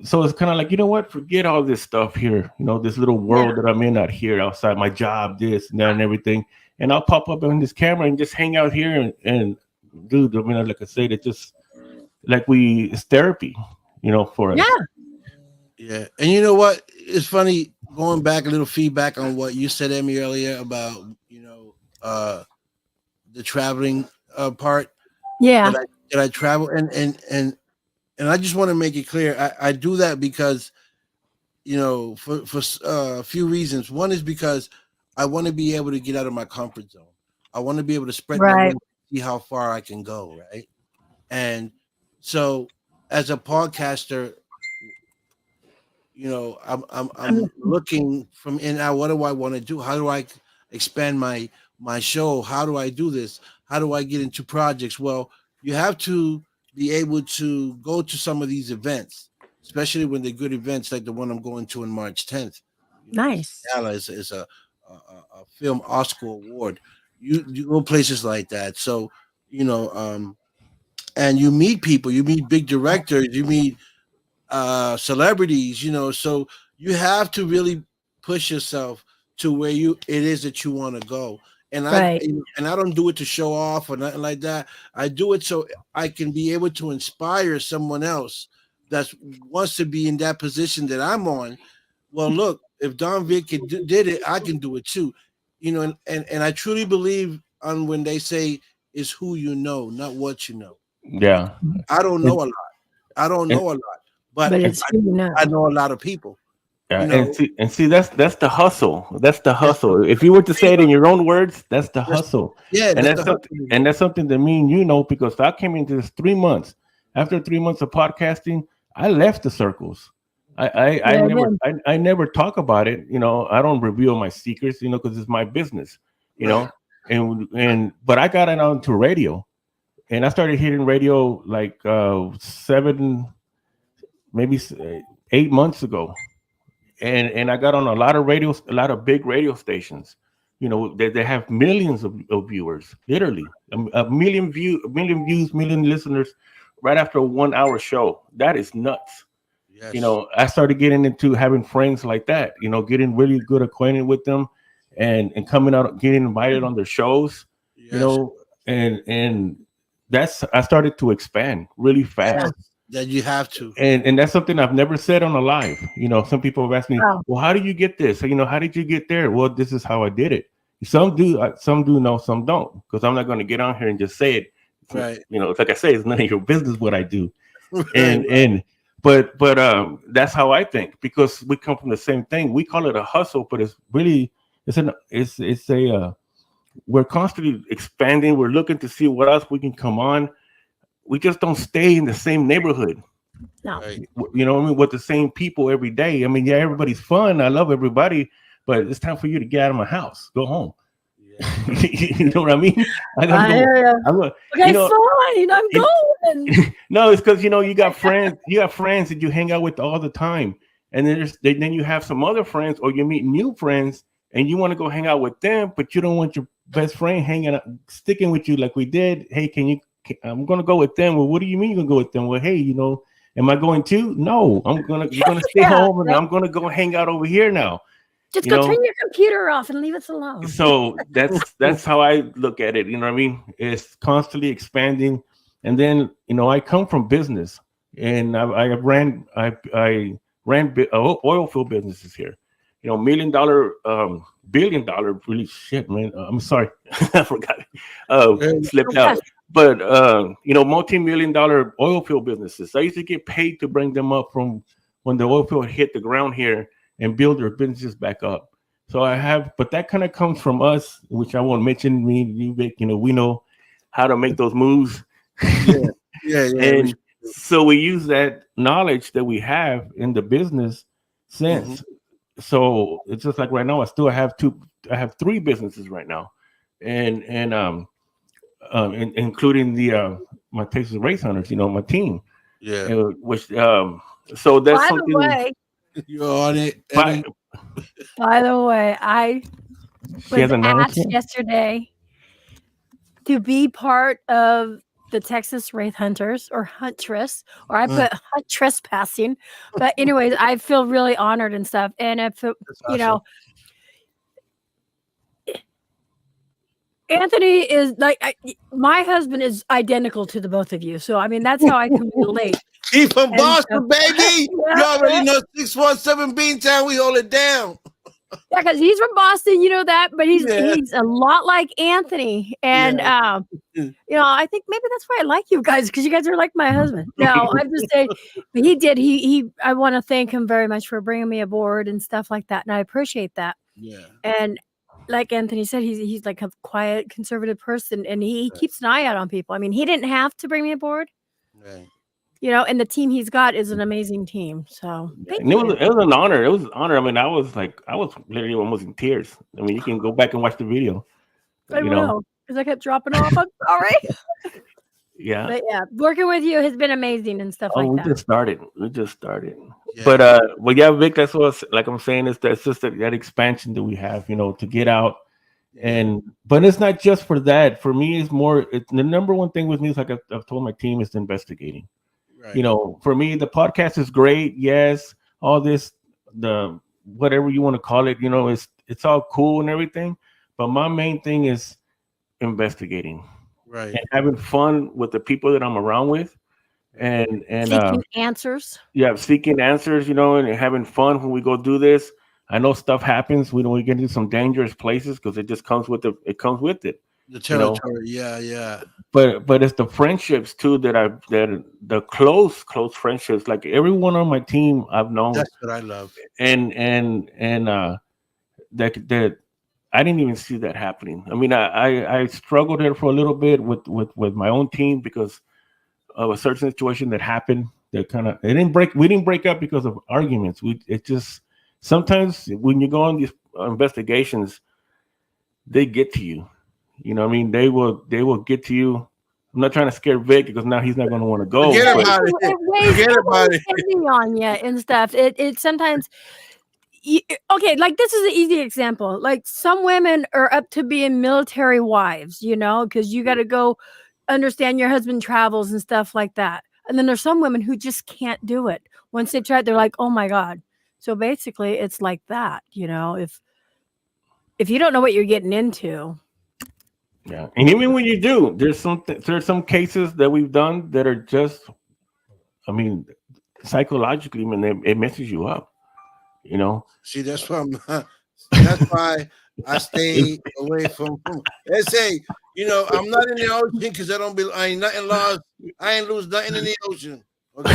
so it's kind of like, what? Forget all this stuff here. This little world that I'm in out here outside my job, this and that and everything. And I'll pop up on this camera and just hang out here and dude, I mean, like I said, it just like it's therapy, for us. Yeah. And you know what? It's funny going back a little feedback on what you said, Emmy, earlier about, the traveling part. Yeah. That I travel and I just want to make it clear. I do that because, for a few reasons. One is because I want to be able to get out of my comfort zone. I want to be able to spread my wings, see how far I can go, right? And so, as a podcaster, I'm looking from in out. What do I want to do? How do I expand my show? How do I do this? How do I get into projects? Well, you have to be able to go to some of these events, especially when they're good events like the one I'm going to on March 10th. Nice. Gala is a film Oscar award. You go places like that. So, and you meet people, you meet big directors, you meet celebrities, so you have to really push yourself to where it is that you want to go. And Right. and I don't do it to show off or nothing like that. I do it so I can be able to inspire someone else that wants to be in that position that I'm on. Well, look, if Don Vic did it, I can do it too. You know, and I truly believe on when they say it's who you know, not what you know. Yeah. I don't know a lot. I don't know a lot, but it's who you know. I know a lot of people. Yeah, You know, and see that's the hustle. That's the hustle. If you were to say it in your own words, that's the hustle. yeah, And that's something that me and you know, because I came into this 3 months. After 3 months of podcasting, I left the circles. I never talk about it. You know, I don't reveal my secrets. You know, because it's my business. You know, but I got it onto radio, and I started hearing radio like 8 months ago. And I got on a lot of radios, a lot of big radio stations. You know, they have millions of viewers, literally a million views, million listeners, right after a 1 hour show. That is nuts. yes. You know, I started getting into having friends like that. You know, getting really good acquainted with them, and coming out, getting invited on their shows. Yes. You know, and I started to expand really fast. That you have to. And that's something I've never said on a live. You know, some people have asked me, Oh. well, how do you get this? You know, how did you get there? Well, this is how I did it. Some do know, some don't, because I'm not going to get on here and just say it. Right. You know, it's like I say, it's none of your business what I do. But that's how I think, because we come from the same thing. We call it a hustle, but it's really we're constantly expanding. We're looking to see what else we can come on. We just don't stay in the same neighborhood. No. Right. You know what I mean? With the same people every day. I mean, yeah, everybody's fun. I love everybody, but it's time for you to get out of my house. Go home. Yeah. You know what I mean? I hear ya. Okay, you know, fine. I'm going. no, it's because, you know, you got friends that you hang out with all the time. And then you have some other friends, or you meet new friends and you want to go hang out with them, but you don't want your best friend sticking with you like we did. Hey, I'm going to go with them. Well, what do you mean you're going to go with them? Well, hey, you know, am I going to? No, you're going to stay home, and I'm going to go hang out over here now. Just go turn your computer off and leave us alone. So that's how I look at it. You know what I mean? It's constantly expanding. And then, you know, I come from business, and I ran oil field businesses here. You know, $1 million, $1 billion, really shit, man. I'm sorry. I forgot. Slipped out. But, you know, multi-million-dollar oil field businesses. I used to get paid to bring them up from when the oil field hit the ground here and build their businesses back up. So but that kind of comes from us, which I won't mention, me and you, Vic. You know, we know how to make those moves. Yeah. And so we use that knowledge that we have in the business sense. Mm-hmm. So it's just like right now, I have 3 businesses right now, and including my Texas Race Hunters, you know, my team. Yeah. Which so that's By something. the way, You're on it. By the way, I was asked it? yesterday to be part of the Texas Wraith Hunters, or Huntress, or I put hunt trespassing. But anyways, I feel really honored and stuff. And if it, you know, Anthony is like, my husband is identical to the both of you. So, I mean, that's how I can relate. He from Boston, baby. You already know 617 Beantown. We hold it down. Yeah, because he's from Boston, you know that, but he's a lot like Anthony. And, you know, I think maybe that's why I like you guys, because you guys are like my husband. No, I'm just saying, but he did. I want to thank him very much for bringing me aboard and stuff like that. And I appreciate that. Yeah. And like Anthony said, he's like a quiet, conservative person, and he keeps an eye out on people. I mean, he didn't have to bring me aboard. Right. You know, and the team he's got is an amazing team. So it was an honor. It was an honor. I mean, I was literally almost in tears. I mean, you can go back and watch the video. I will, because I kept dropping off. I'm sorry. Yeah. But yeah, working with you has been amazing and stuff like that. We just started. Yeah. But yeah, Vic, that's what like I'm saying, that's just that expansion that we have, you know, to get out. But it's not just for that. For me, it's the number one thing with me is, like I've told my team, is investigating. Right. You know, for me, the podcast is great. Yes, all this, the whatever you want to call it, you know, it's all cool and everything. But my main thing is investigating Right. and having fun with the people that I'm around with, and Seeking answers. yeah, seeking answers, and having fun when we go do this. I know stuff happens. We get into some dangerous places because it just comes with it comes with it. The territory. Yeah. But it's the friendships too that the close friendships. Like everyone on my team I've known. That's what I love. And that I didn't even see that happening. I mean, I struggled there for a little bit with my own team because of a certain situation that happened. That we didn't break up because of arguments. It just sometimes when you go on these investigations, they get to you. You know what I mean? They will get to you. I'm not trying to scare Vic because now he's not going to want to go. Forget but- about it. It weighs Forget about it. heavy on you and stuff. It sometimes. Okay, like this is an easy example. Like some women are up to being military wives, because you got to go understand your husband travels and stuff like that. And then there's some women who just can't do it. Once they try it, they're like, oh my God. So basically it's like that, if you don't know what you're getting into. Yeah, and even when you do, there's some cases that we've done that are just, I mean, psychologically, it messes you up. See, that's why that's why I stay away from. They say, I'm not in the ocean because I ain't nothing lost. I ain't lose nothing in the ocean. Okay,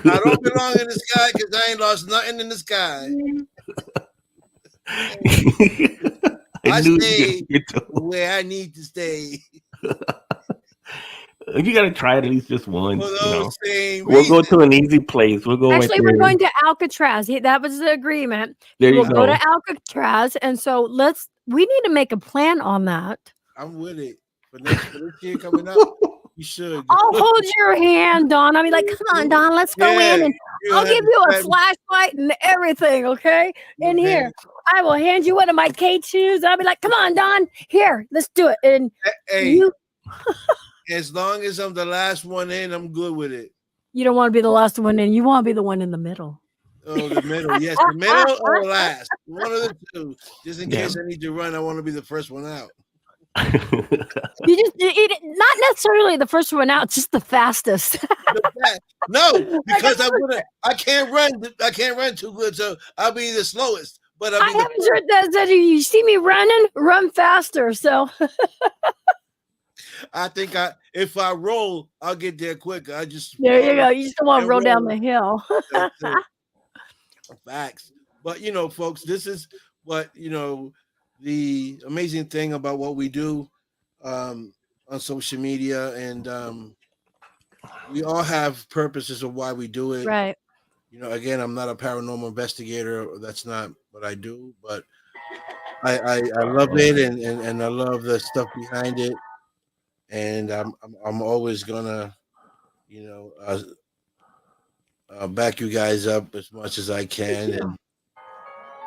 I don't belong in the sky because I ain't lost nothing in the sky. I stay where I need to stay. You gotta try it at least just once. For those same We'll go reasons. to an easy place. We'll go. Actually, right we're there. going to Alcatraz. That was the agreement. There We'll you go go. to Alcatraz, and so we need to make a plan on that. I'm with it. For this year coming up, you should. I'll hold your hand, Don. I'll be like, come on, Don, let's go in, and I'll give you a flashlight and everything, okay? In here. I will hand you one of my K2s. I'll be like, come on, Don. Here, let's do it. And Hey, as long as I'm the last one in, I'm good with it. you don't want to be the last one in. You want to be the one in the middle. Oh, the middle. Yes, the middle or last. One of the two. Just in case I need to run, I want to be the first one out. You just not necessarily the first one out, just the fastest. No, because I can't run too good, so I'll be the slowest. But I haven't heard that you see me running, run faster. So I think if I roll, I'll get there quicker. I just there you go. You just don't want to roll down the hill. Facts. But folks, this is what the amazing thing about what we do on social media, and we all have purposes of why we do it. Right. Again, I'm not a paranormal investigator. That's not what I do, but I love it, and I love the stuff behind it, and I'm always gonna back you guys up as much as I can,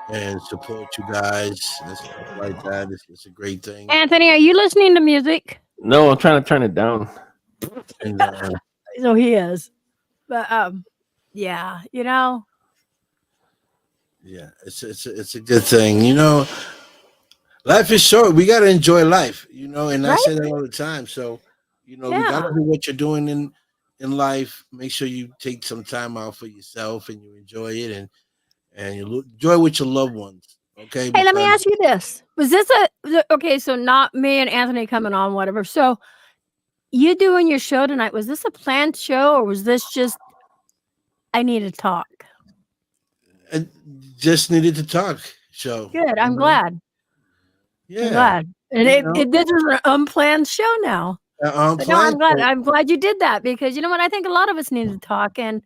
and support you guys and stuff like that. It's a great thing. Anthony, are you listening to music? No, I'm trying to turn it down. And So he is. But yeah, yeah, it's a good thing. Life is short. We gotta enjoy life, and I say that all the time. So, regardless of what you're doing in life, make sure you take some time out for yourself and you enjoy it, and you enjoy with your loved ones. Okay. Hey, let me ask you this. Was this okay, so not me and Anthony coming on, whatever. So you doing your show tonight, was this a planned show, or was this just I need to talk? I just needed to talk. So good. I'm glad. Yeah. I'm glad. And this is an unplanned show now. I'm glad you did that, because you know what? I think a lot of us need to talk, and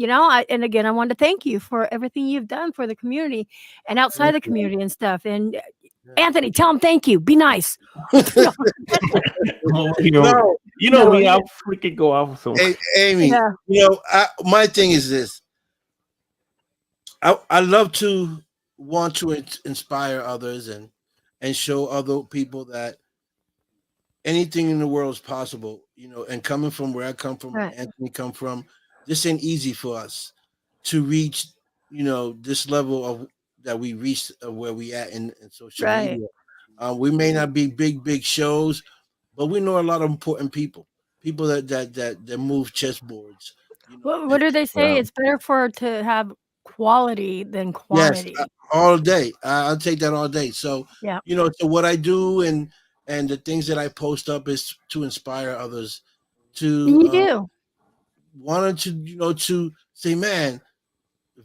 and again, I want to thank you for everything you've done for the community and outside the community and stuff. And Anthony, tell him thank you. Be nice. Me, I'll freaking go off. So, hey, Amy, my thing is this. I love to want to inspire others and show other people that anything in the world is possible. And coming from where I come from, where Anthony come from, this ain't easy for us to reach, this level of that we reach where we at in social Right. media. We may not be big shows, but we know a lot of important people that move chessboards. You know, What do they say? Wow. It's better to have quality than yes, quantity. all day. I'll take that all day. So Yeah. so what I do and the things that I post up is to inspire others to You do. wanted to to say, man,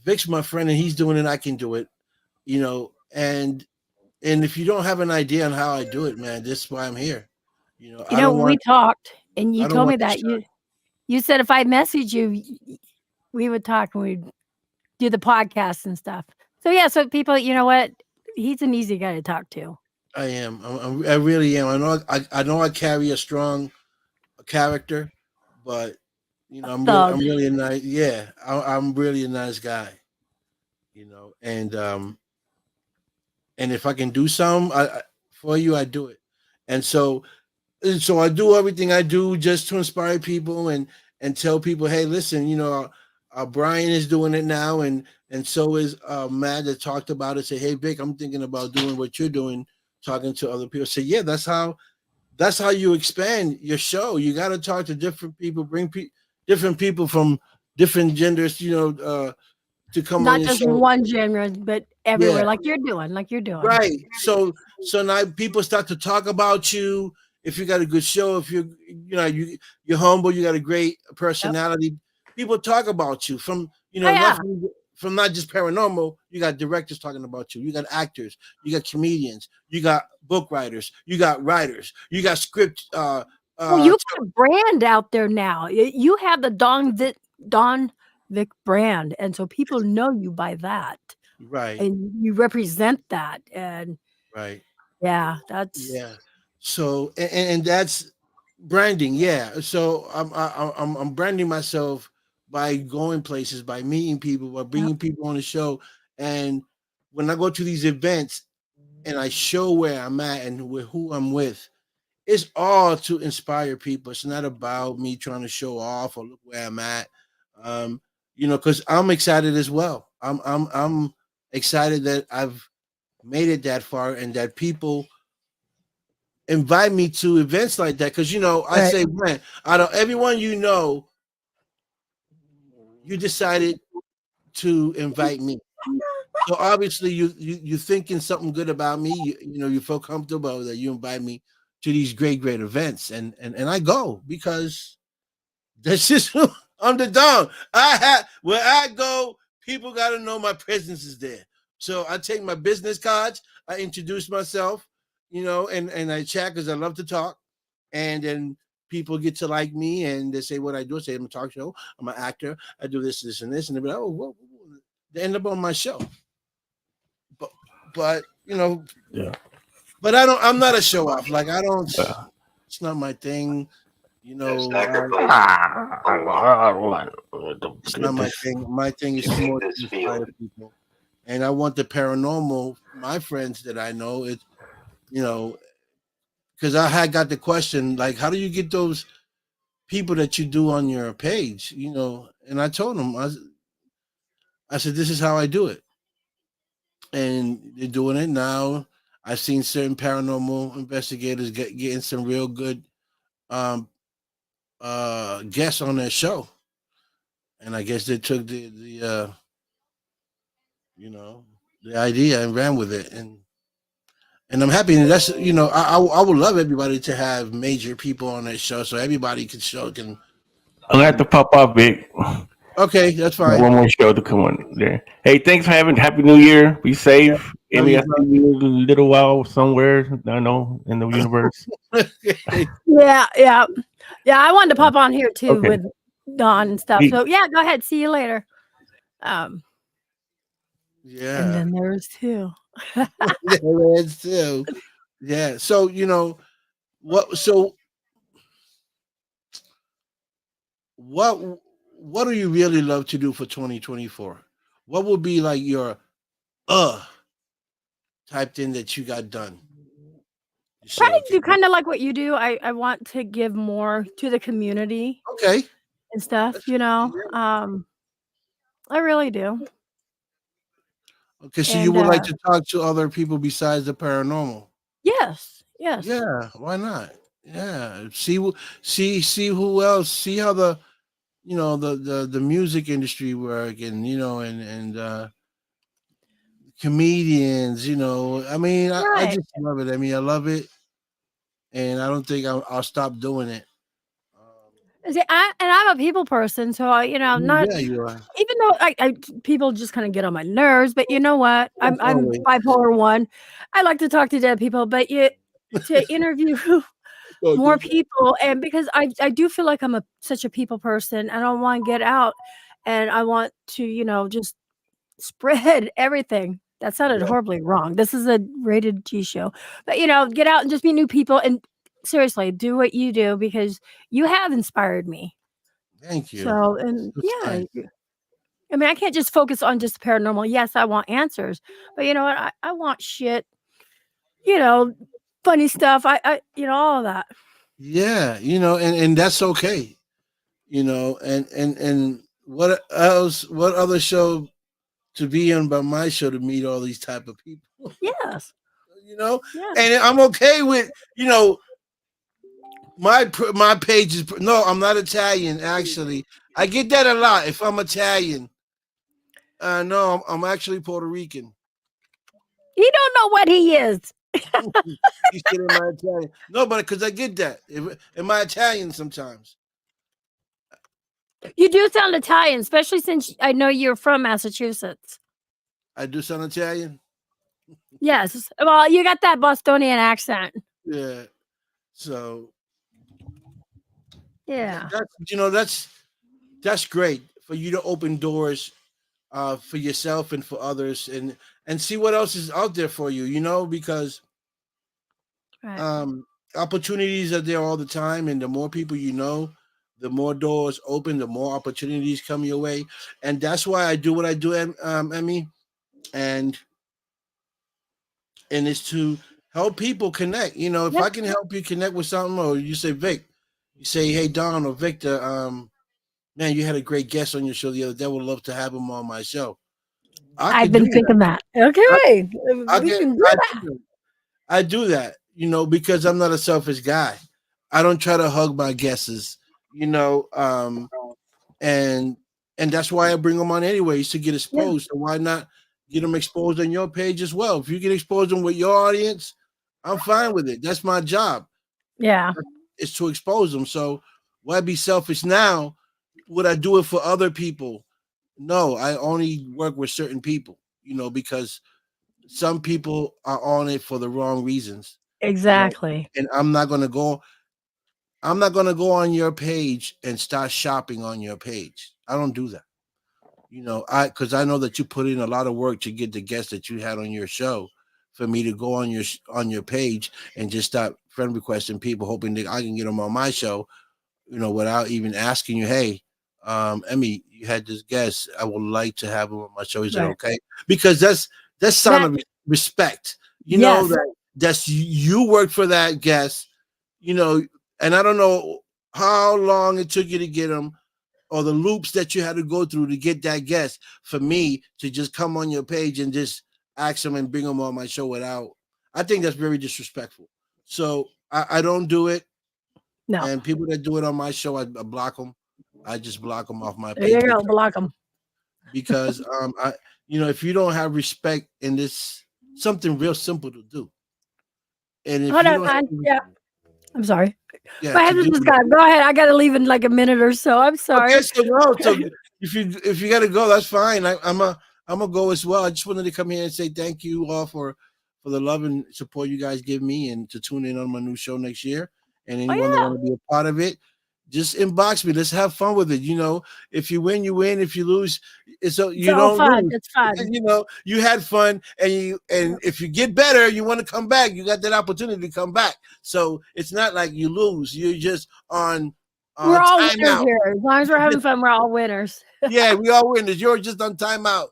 Vic's my friend and he's doing it, I can do it. And if you don't have an idea on how I do it, man, this is why I'm here. You know, we talked and you I don't told me want to that shine. you said if I message you, we would talk and we'd do the podcast and stuff. So yeah, so people, you know what? He's an easy guy to talk to. I am. I really am. I know I carry a strong character, but I'm Thug. really a nice. Yeah, I'm really a nice guy. And if I can do something for you, I do it. And so I do everything I do just to inspire people and tell people, hey, listen, Brian is doing it now, and so is Matt that talked about it. Say, hey, Vic, I'm thinking about doing what you're doing, talking to other people. Say, yeah, that's how you expand your show. You got to talk to different people, bring different people from different genders, to come on Not your just show. one genre, but everywhere, Yeah. like you're doing. Right. So now people start to talk about you. If you got a good show, if you're humble, you got a great personality. People talk about you from Oh, yeah. from not just paranormal. You got directors talking about you. You got actors. You got comedians. You got book writers. You got writers. You got script. Well, you got a brand out there now. You have the Don Vic brand, and so people know you by that, right. and you represent that. And Right. yeah, that's Yeah. So and that's branding. Yeah. So I'm branding myself by going places, by meeting people, by bringing people on the show. And when I go to these events and I show where I'm at and with who I'm with, it's all to inspire people. It's not about me trying to show off or look where I'm at. Because I'm excited as well. I'm excited that I've made it that far and that people invite me to events like that. Because I Right. say, man, out of everyone you decided to invite me. So obviously you're thinking something good about me. You feel comfortable that you invite me to these great events, and I go because that's just I'm the Don. Where I go, people got to know my presence is there. So I take my business cards, I introduce myself, and I chat because I love to talk, and then people get to like me and they say what I do. I say I'm a talk show, I'm an actor, I do this, and this, and they be like, oh, whoa. They end up on my show. But Yeah. But I'm not a show off. Like I don't. It's not my thing. It's not my thing. My thing is more to inspire people, and I want the paranormal. My friends that I know, because I had got the question like, how do you get those people that you do on your page? And I told them, I said, this is how I do it, and they're doing it now. I've seen certain paranormal investigators getting some real good guests on their show, and I guess they took the idea and ran with it, and I'm happy. And that's I would love everybody to have major people on that show, so everybody can. I'm gonna have to pop up, Vic. Okay, that's fine. One more show to come on there. Hey, thanks for having Happy New Year. Be safe. Yeah. Amy, I'll see you in a little while somewhere. I know in the universe. Yeah. I wanted to pop on here too Okay. with Don and stuff. So yeah, go ahead. See you later. Yeah. And then there's two. There's two. Yeah. So what do you really love to do for 2024? What would be like your type thing that you got done? Try to do kind of like what you do. I want to give more to the community. Okay. And stuff, I really do. Okay, so you And would like to talk to other people besides the paranormal? yes, yes, Yeah, why not? Yeah, see who else, see how the the music industry work, and comedians. I mean, I right. just love it. I mean, I love it, and I don't think I'll stop doing it. See, I'm a people person, so not Yeah, you are. even though people just kind of get on my nerves, but you know what? That's I'm always. bipolar one. I like to talk to dead people, but to interview Oh, more did you? people, and because I do feel like I'm such a people person, I don't want to get out, and I want to just spread everything. That sounded Yeah, horribly wrong. This is a rated G show. But, get out and just meet new people and seriously do what you do because you have inspired me. thank you. So, and That's yeah, nice. I mean, I can't just focus on just the paranormal. Yes, I want answers, but you know what? I want shit, you know, funny stuff. All of that. Yeah, and that's okay. And what else? What other show to be on but my show to meet all these type of people? Yes. you know, Yeah. and I'm okay with my page is no. I'm not Italian actually. I get that a lot. If I'm Italian, no, I'm actually Puerto Rican. He don't know what he is. You said am I Italian? No, but because I get that. Am I Italian sometimes? You do sound Italian, especially since I know you're from Massachusetts. I do sound Italian. Yes. Well, you got that Bostonian accent. Yeah. So Yeah. that's great for you to open doors for yourself and for others, and see what else is out there for you. Because Right. opportunities are there all the time, and the more people the more doors open, the more opportunities come your way, and that's why I do what I do, Emmy, and it's to help people connect. If Yeah. I can help you connect with something, or you say Vic, you say, hey Don or Victor, man, you had a great guest on your show the other day. I would love to have him on my show. I I've could do been that. thinking that. I, Okay. I We get, can do I that. do that. I do that, because I'm not a selfish guy. I don't try to hug my guesses, and that's why I bring them on anyways to get Yeah. exposed. So why not get them exposed on your page as well? If you can expose them with your audience, I'm fine with it. That's my job. Yeah. Is to expose them. So why be selfish now? Would I do it for other people? No, I only work with certain people, because some people are on it for the wrong reasons. Exactly. And I'm not gonna go on your page and start shopping on your page. I don't do that. Because I know that you put in a lot of work to get the guests that you had on your show. For me to go on your page and just start friend requesting people, hoping that I can get them on my show, without even asking you, hey, Emmy, you had this guest. I would like to have him on my show. Is that Right. okay? Because that's sign That of respect. yes. That's you worked for that guest, and I don't know how long it took you to get him, or the loops that you had to go through to get that guest for me to just come on your page and just ask them and bring them on my show without. I think that's very disrespectful. So I don't do it. No. And people that do it on my show, I block them. I just block them off my There you page go. Block them. because if you don't have respect, and it's something real simple to do, and if Hold you on, don't have, man. Yeah. I'm sorry. yeah, My to husband do just it. got. Go ahead. I got to leave in like a minute or so. I'm sorry. Okay, so no, so if you got to go, that's fine. I'm gonna go as well. I just wanted to come here and say thank you all for the love and support you guys give me, and to tune in on my new show next year. And Oh anyone that yeah. want to be a part of it, just inbox me. Let's have fun with it. If you win, you win. If you lose, It's you all don't fun. lose. It's fun. You had fun, and if you get better, you want to come back. You got that opportunity to come back. So it's not like you lose. You're just on We're all winners timeout. here. As long as we're having fun, we're all winners. Yeah, we all winners. You're just on timeout.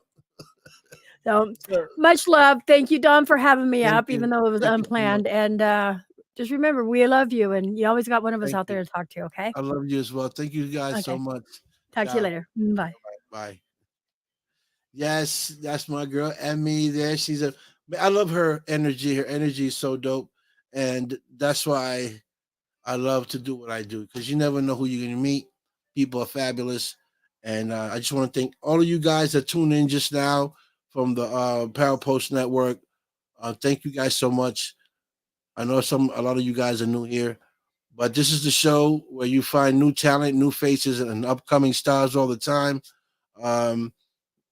So much love. Thank you, Don, for having me Thank up, even you. though it was Thank you so much. unplanned. And just remember, we love you, and you always got one of us Thank out there you. to talk to. Okay. I love you as well. Thank you guys so Okay. much. Talk to you Ciao. later. Bye. Bye. Yes, that's my girl Emmy. There, I love her energy. Her energy is so dope, and that's why I love to do what I do because you never know who you're gonna meet. People are fabulous, and I just want to thank all of you guys that tuned in just now from the Power Post Network. Thank you guys so much. I know a lot of you guys are new here, but this is the show where you find new talent, new faces, and upcoming stars all the time.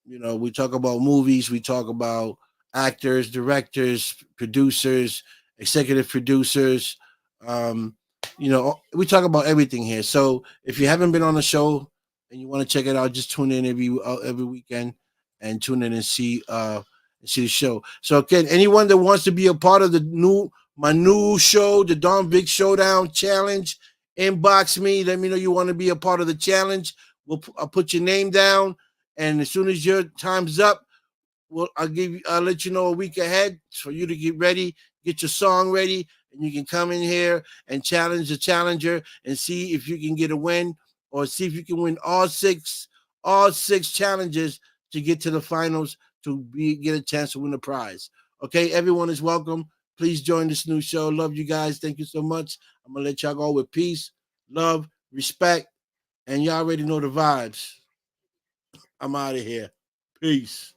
We talk about movies, we talk about actors, directors, producers, executive producers. We talk about everything here. So if you haven't been on the show and you want to check it out, just tune in every weekend and tune in and see the show. So again, anyone that wants to be a part of my new show, the Don Vic Showdown Challenge, inbox me. Let me know you want to be a part of the challenge. I'll put your name down, and as soon as your time's up, I'll let you know a week ahead for you to get ready, get your song ready, and you can come in here and challenge the challenger and see if you can get a win, or see if you can win all six challenges to get to the finals to get a chance to win a prize. Okay, everyone is welcome. Please join this new show. Love you guys. Thank you so much. I'm going to let y'all go with peace, love, respect, and y'all already know the vibes. I'm out of here. Peace.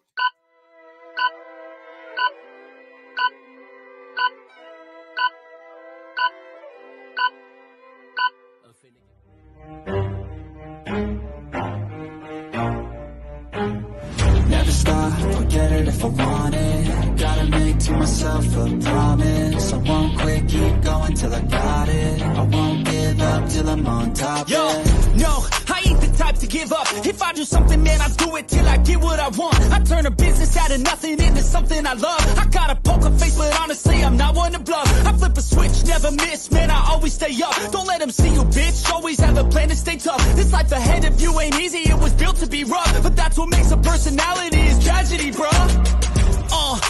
Never stop, forget it if I want it. Gotta make to myself a promise. I won't quit, keep going till I got it. I won't give up till I'm on top. Yo, no, I ain't the type to give up. If I do something, man, I do it till I get what I want. I turn a business out of nothing into something I love. I got a poker face, but honestly, I'm not one to bluff. I flip a switch, never miss, man, I always stay up. Don't let them see you, bitch, always have a plan to stay tough. This life ahead of you ain't easy, it was built to be rough. But that's what makes a personality, is tragedy, bruh.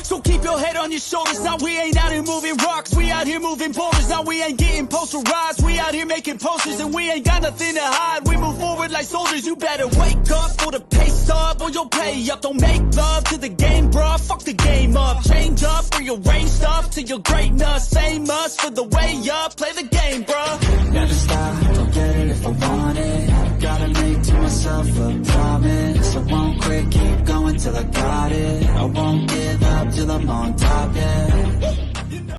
So keep your head on your shoulders. Now we ain't out here moving rocks, we out here moving boulders. Now we ain't getting posterized, we out here making posters. And we ain't got nothing to hide, we move forward like soldiers. You better wake up for the pay stub, or you'll pay up. Don't make love to the game, bruh, fuck the game up. Change up, rearrange stuff to your greatness. Same us for the way up, play the game, bruh. Never stop, forget it if I want it. Gotta make to myself a promise. I won't quit, keep going till I got it. I won't give up till I'm on top, yeah.